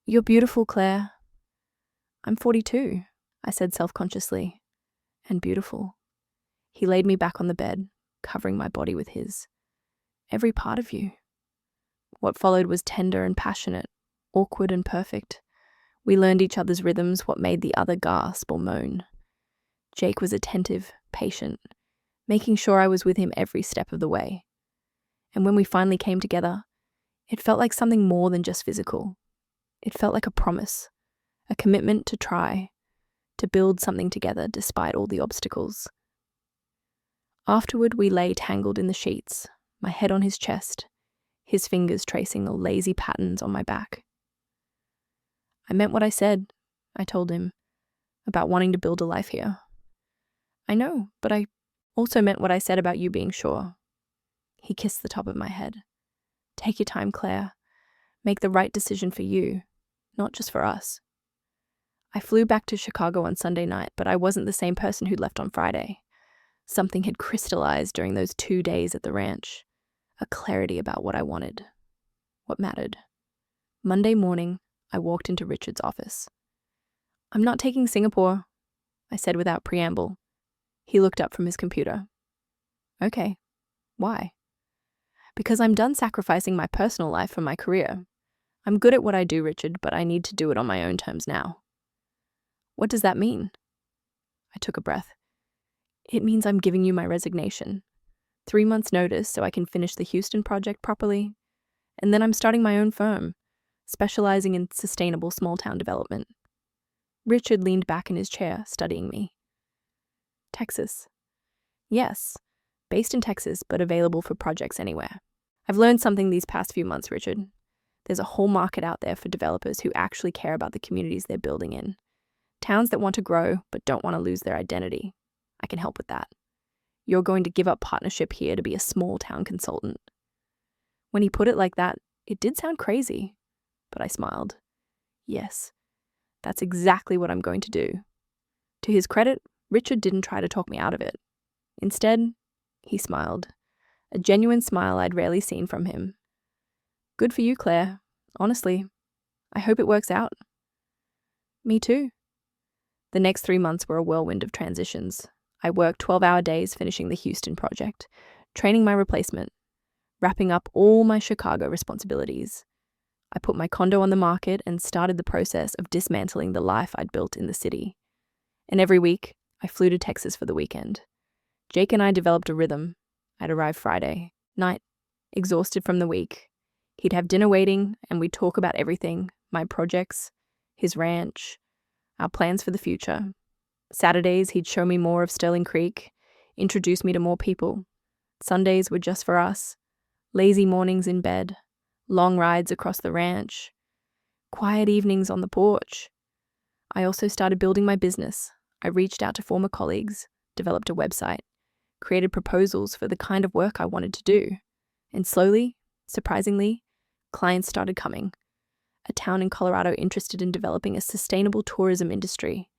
You're beautiful, Claire. I'm 42, I said self-consciously, and beautiful. He laid me back on the bed, covering my body with his. Every part of you. What followed was tender and passionate, awkward and perfect. We learned each other's rhythms, what made the other gasp or moan. Jake was attentive, patient, making sure I was with him every step of the way. And when we finally came together, it felt like something more than just physical. It felt like a promise, a commitment to try, to build something together despite all the obstacles. Afterward, we lay tangled in the sheets, my head on his chest, his fingers tracing the lazy patterns on my back. I meant what I said, I told him, about wanting to build a life here. I know, but I also meant what I said about you being sure. He kissed the top of my head. Take your time, Claire. Make the right decision for you, not just for us. I flew back to Chicago on Sunday night, but I wasn't the same person who'd left on Friday. Something had crystallized during those 2 days at the ranch, a clarity about what I wanted, what mattered. Monday morning, I walked into Richard's office. I'm not taking Singapore, I said without preamble. He looked up from his computer. Okay, why? Because I'm done sacrificing my personal life for my career. I'm good at what I do, Richard, but I need to do it on my own terms now. What does that mean? I took a breath. It means I'm giving you my resignation. 3 months' notice so I can finish the Houston project properly. And then I'm starting my own firm, specializing in sustainable small-town development. Richard leaned back in his chair, studying me. Texas. Yes, based in Texas, but available for projects anywhere. I've learned something these past few months, Richard. There's a whole market out there for developers who actually care about the communities they're building in. Towns that want to grow, but don't want to lose their identity. I can help with that. You're going to give up partnership here to be a small-town consultant. When he put it like that, it did sound crazy, but I smiled. Yes, that's exactly what I'm going to do. To his credit, Richard didn't try to talk me out of it. Instead, he smiled, a genuine smile I'd rarely seen from him. Good for you, Claire. Honestly, I hope it works out. Me too. The next 3 months were a whirlwind of transitions. I worked 12-hour days finishing the Houston project, training my replacement, wrapping up all my Chicago responsibilities. I put my condo on the market and started the process of dismantling the life I'd built in the city. And every week, I flew to Texas for the weekend. Jake and I developed a rhythm. I'd arrive Friday night, exhausted from the week. He'd have dinner waiting, and we'd talk about everything, my projects, his ranch, our plans for the future. Saturdays, he'd show me more of Sterling Creek, introduce me to more people. Sundays were just for us. Lazy mornings in bed, long rides across the ranch, quiet evenings on the porch. I also started building my business. I reached out to former colleagues, developed a website, created proposals for the kind of work I wanted to do. And slowly, surprisingly, clients started coming. A town in Colorado interested in developing a sustainable tourism industry,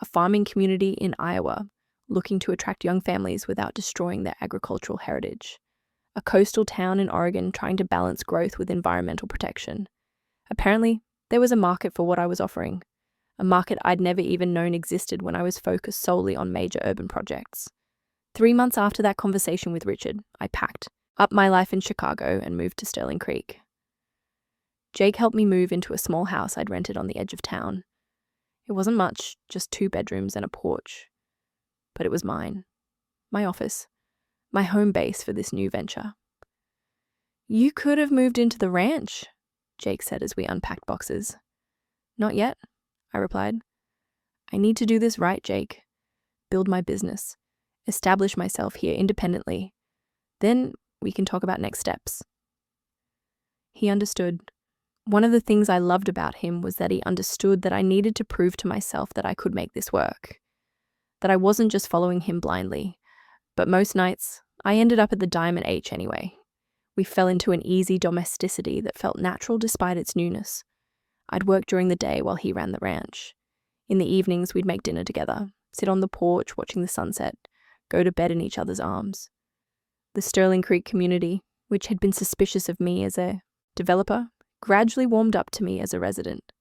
a farming community in Iowa looking to attract young families without destroying their agricultural heritage, a coastal town in Oregon trying to balance growth with environmental protection. Apparently, there was a market for what I was offering, a market I'd never even known existed when I was focused solely on major urban projects. 3 months after that conversation with Richard, I packed up my life in Chicago and moved to Sterling Creek. Jake helped me move into a small house I'd rented on the edge of town. It wasn't much, just 2 bedrooms and a porch. But it was mine, my office, my home base for this new venture. "You could have moved into the ranch," Jake said as we unpacked boxes. "Not yet," I replied. "I need to do this right, Jake. Build my business, establish myself here independently. Then we can talk about next steps." He understood. One of the things I loved about him was that he understood that I needed to prove to myself that I could make this work, that I wasn't just following him blindly. But most nights, I ended up at the Diamond H anyway. We fell into an easy domesticity that felt natural despite its newness. I'd work during the day while he ran the ranch. In the evenings, we'd make dinner together, sit on the porch watching the sunset, go to bed in each other's arms. The Sterling Creek community, which had been suspicious of me as a developer, gradually warmed up to me as a resident.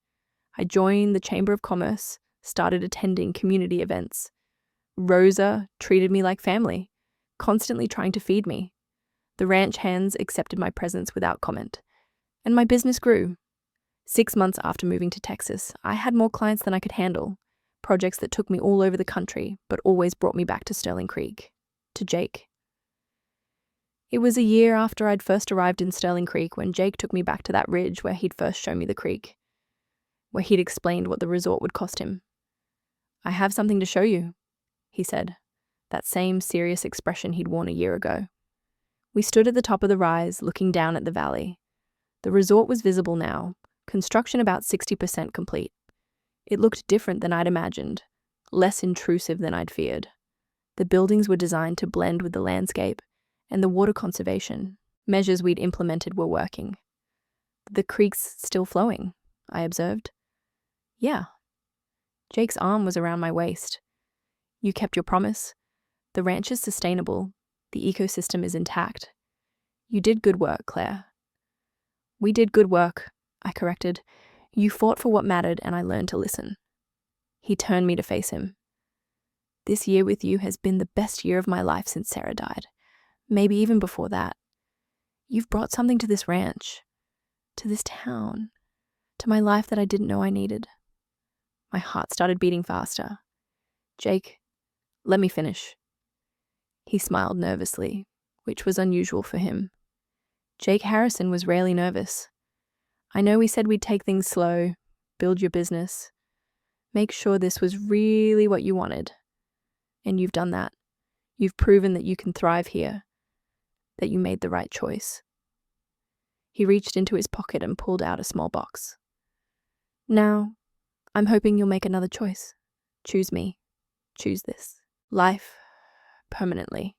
I joined the Chamber of Commerce, started attending community events. Rosa treated me like family, constantly trying to feed me. The ranch hands accepted my presence without comment, and my business grew. 6 months after moving to Texas, I had more clients than I could handle, projects that took me all over the country, but always brought me back to Sterling Creek, to Jake. It was a year after I'd first arrived in Sterling Creek when Jake took me back to that ridge where he'd first shown me the creek, where he'd explained what the resort would cost him. "I have something to show you," he said, that same serious expression he'd worn a year ago. We stood at the top of the rise, looking down at the valley. The resort was visible now, construction about 60% complete. It looked different than I'd imagined, less intrusive than I'd feared. The buildings were designed to blend with the landscape, and the water conservation measures we'd implemented were working. "The creek's still flowing," I observed. "Yeah." Jake's arm was around my waist. "You kept your promise. The ranch is sustainable. The ecosystem is intact. You did good work, Claire." "We did good work," I corrected. "You fought for what mattered, and I learned to listen." He turned me to face him. "This year with you has been the best year of my life since Sarah died. Maybe even before that. You've brought something to this ranch, to this town, to my life that I didn't know I needed." My heart started beating faster. "Jake, let me finish." He smiled nervously, which was unusual for him. Jake Harrison was rarely nervous. "I know we said we'd take things slow, build your business, make sure this was really what you wanted. And you've done that. You've proven that you can thrive here, that you made the right choice." He reached into his pocket and pulled out a small box. "Now, I'm hoping you'll make another choice. Choose me. Choose this. Life. Permanently."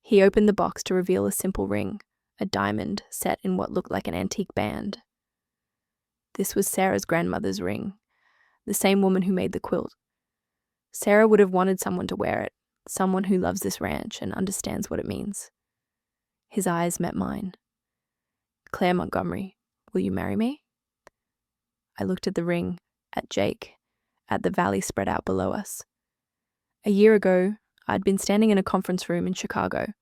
He opened the box to reveal a simple ring, a diamond set in what looked like an antique band. This was Sarah's grandmother's ring, the same woman who made the quilt. Sarah would have wanted someone to wear it, someone who loves this ranch and understands what it means. His eyes met mine. "Claire Montgomery, will you marry me?" I looked at the ring, at Jake, at the valley spread out below us. A year ago, I'd been standing in a conference room in Chicago,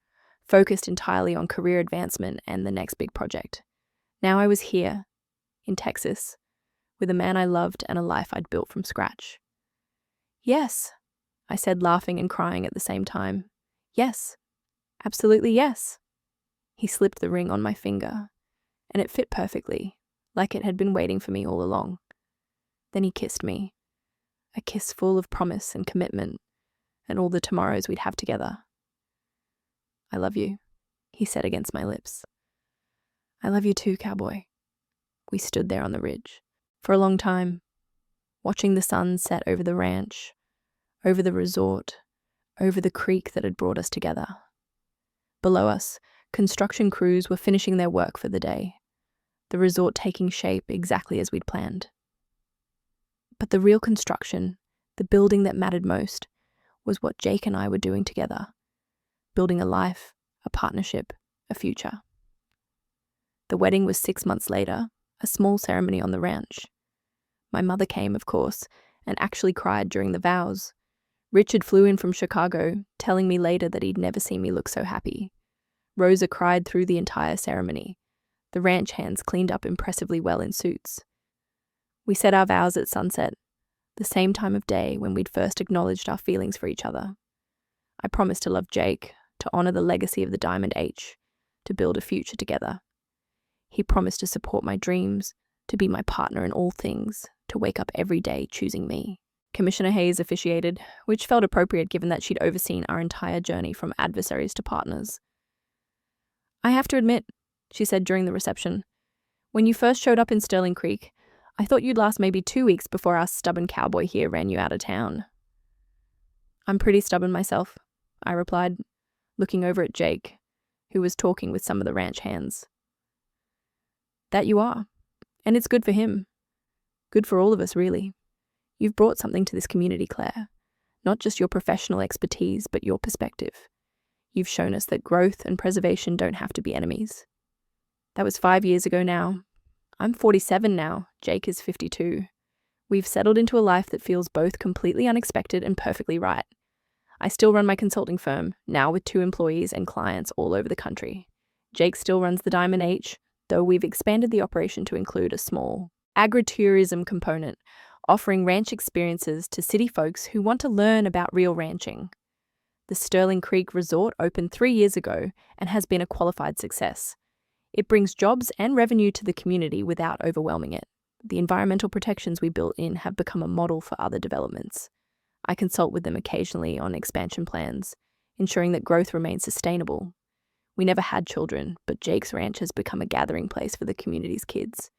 focused entirely on career advancement and the next big project. Now I was here, in Texas, with a man I loved and a life I'd built from scratch. Yes, I said, laughing and crying at the same time. Yes, absolutely yes. He slipped the ring on my finger, and it fit perfectly, like it had been waiting for me all along. Then he kissed me, a kiss full of promise and commitment, and all the tomorrows we'd have together. I love you, he said against my lips. I love you too, Cowboy. We stood there on the ridge for a long time, watching the sun set over the ranch, over the resort, over the creek that had brought us together. Below us, construction crews were finishing their work for the day, the resort taking shape exactly as we'd planned. But the real construction, the building that mattered most, was what Jake and I were doing together, building a life, a partnership, a future. The wedding was 6 months later, a small ceremony on the ranch. My mother came, of course, and actually cried during the vows. Richard flew in from Chicago, telling me later that he'd never seen me look so happy. Rosa cried through the entire ceremony. The ranch hands cleaned up impressively well in suits. We said our vows at sunset, the same time of day when we'd first acknowledged our feelings for each other. I promised to love Jake, to honor the legacy of the Diamond H, to build a future together. He promised to support my dreams, to be my partner in all things, to wake up every day choosing me. Commissioner Hayes officiated, which felt appropriate given that she'd overseen our entire journey from adversaries to partners. I have to admit, she said during the reception, when you first showed up in Sterling Creek, I thought you'd last maybe 2 weeks before our stubborn cowboy here ran you out of town. I'm pretty stubborn myself, I replied, looking over at Jake, who was talking with some of the ranch hands. That you are, and it's good for him. Good for all of us, really. You've brought something to this community, Claire. Not just your professional expertise, but your perspective. You've shown us that growth and preservation don't have to be enemies. That was 5 years ago now. I'm 47 now. Jake is 52. We've settled into a life that feels both completely unexpected and perfectly right. I still run my consulting firm, now with 2 employees and clients all over the country. Jake still runs the Diamond H, though we've expanded the operation to include a small agritourism component, offering ranch experiences to city folks who want to learn about real ranching. The Sterling Creek Resort opened 3 years ago and has been a qualified success. It brings jobs and revenue to the community without overwhelming it. The environmental protections we built in have become a model for other developments. I consult with them occasionally on expansion plans, ensuring that growth remains sustainable. We never had children, but Jake's Ranch has become a gathering place for the community's kids.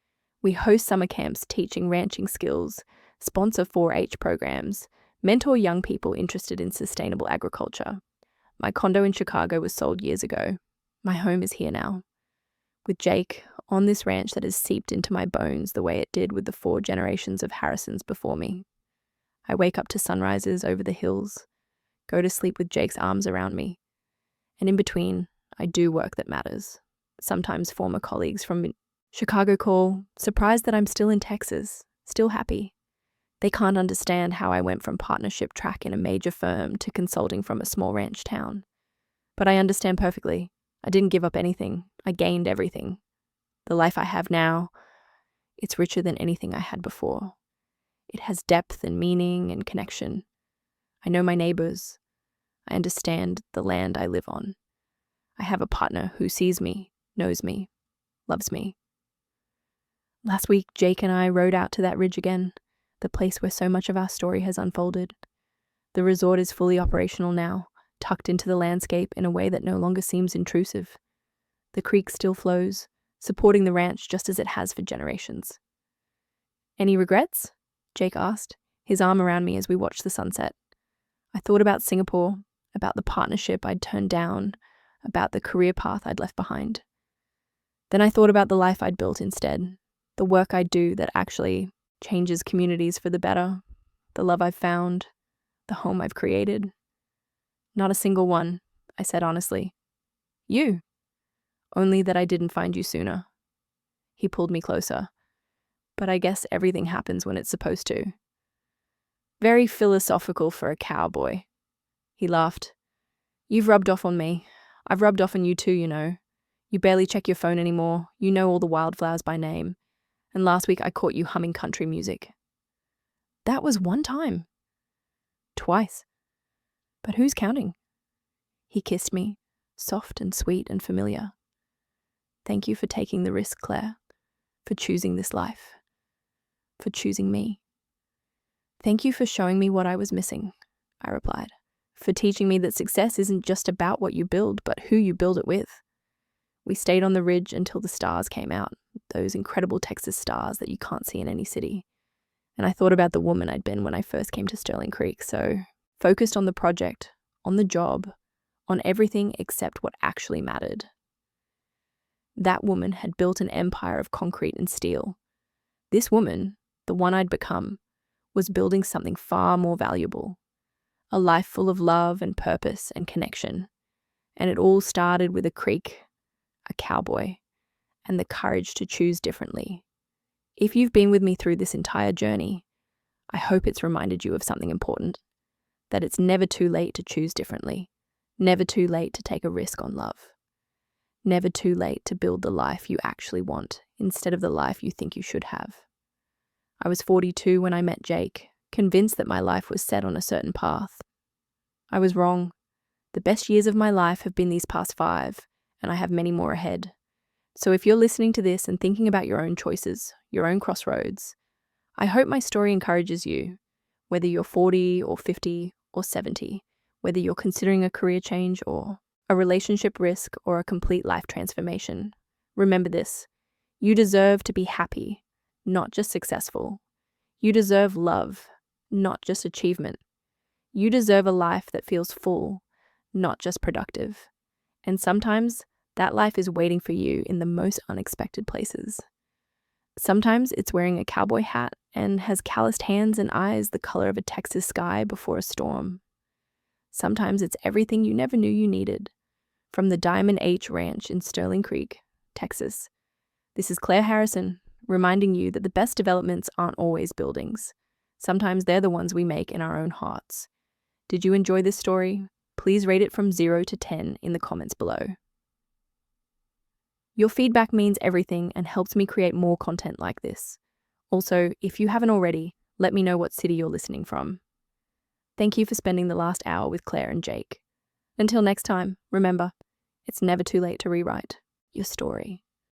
We host summer camps teaching ranching skills, sponsor 4-H programs, mentor young people interested in sustainable agriculture. My condo in Chicago was sold years ago. My home is here now. With Jake, on this ranch that has seeped into my bones the way it did with the 4 generations of Harrisons before me. I wake up to sunrises over the hills, go to sleep with Jake's arms around me, and in between, I do work that matters. Sometimes former colleagues from Chicago call, surprised that I'm still in Texas, still happy. They can't understand how I went from partnership track in a major firm to consulting from a small ranch town. But I understand perfectly. I didn't give up anything. I gained everything. The life I have now, it's richer than anything I had before. It has depth and meaning and connection. I know my neighbors. I understand the land I live on. I have a partner who sees me, knows me, loves me. Last week, Jake and I rode out to that ridge again, the place where so much of our story has unfolded. The resort is fully operational now, tucked into the landscape in a way that no longer seems intrusive. The creek still flows, supporting the ranch just as it has for generations. Any regrets? Jake asked, his arm around me as we watched the sunset. I thought about Singapore, about the partnership I'd turned down, about the career path I'd left behind. Then I thought about the life I'd built instead, the work I'd do that actually changes communities for the better, the love I've found, the home I've created. Not a single one, I said honestly. You. Only that I didn't find you sooner. He pulled me closer. But I guess everything happens when it's supposed to. Very philosophical for a cowboy. He laughed. You've rubbed off on me. I've rubbed off on you too, you know. You barely check your phone anymore. You know all the wildflowers by name. And last week I caught you humming country music. That was one time. Twice. But who's counting? He kissed me, soft and sweet and familiar. Thank you for taking the risk, Claire, for choosing this life, for choosing me. Thank you for showing me what I was missing, I replied, for teaching me that success isn't just about what you build, but who you build it with. We stayed on the ridge until the stars came out, those incredible Texas stars that you can't see in any city. And I thought about the woman I'd been when I first came to Sterling Creek, so focused on the project, on the job, on everything except what actually mattered. That woman had built an empire of concrete and steel. This woman, the one I'd become, was building something far more valuable, a life full of love and purpose and connection. And it all started with a creek, a cowboy, and the courage to choose differently. If you've been with me through this entire journey, I hope it's reminded you of something important, that it's never too late to choose differently, never too late to take a risk on love, never too late to build the life you actually want instead of the life you think you should have. I was 42 when I met Jake, convinced that my life was set on a certain path. I was wrong. The best years of my life have been these past 5, and I have many more ahead. So if you're listening to this and thinking about your own choices, your own crossroads, I hope my story encourages you, whether you're 40 or 50 or 70, whether you're considering a career change or a relationship risk or a complete life transformation. Remember this: you deserve to be happy, not just successful. You deserve love, not just achievement. You deserve a life that feels full, not just productive. And sometimes that life is waiting for you in the most unexpected places. Sometimes it's wearing a cowboy hat and has calloused hands and eyes the color of a Texas sky before a storm. Sometimes it's everything you never knew you needed. From the Diamond H Ranch in Sterling Creek, Texas. This is Claire Harrison, reminding you that the best developments aren't always buildings. Sometimes they're the ones we make in our own hearts. Did you enjoy this story? Please rate it from 0 to 10 in the comments below. Your feedback means everything and helps me create more content like this. Also, if you haven't already, let me know what city you're listening from. Thank you for spending the last hour with Claire and Jake. Until next time, remember, it's never too late to rewrite your story.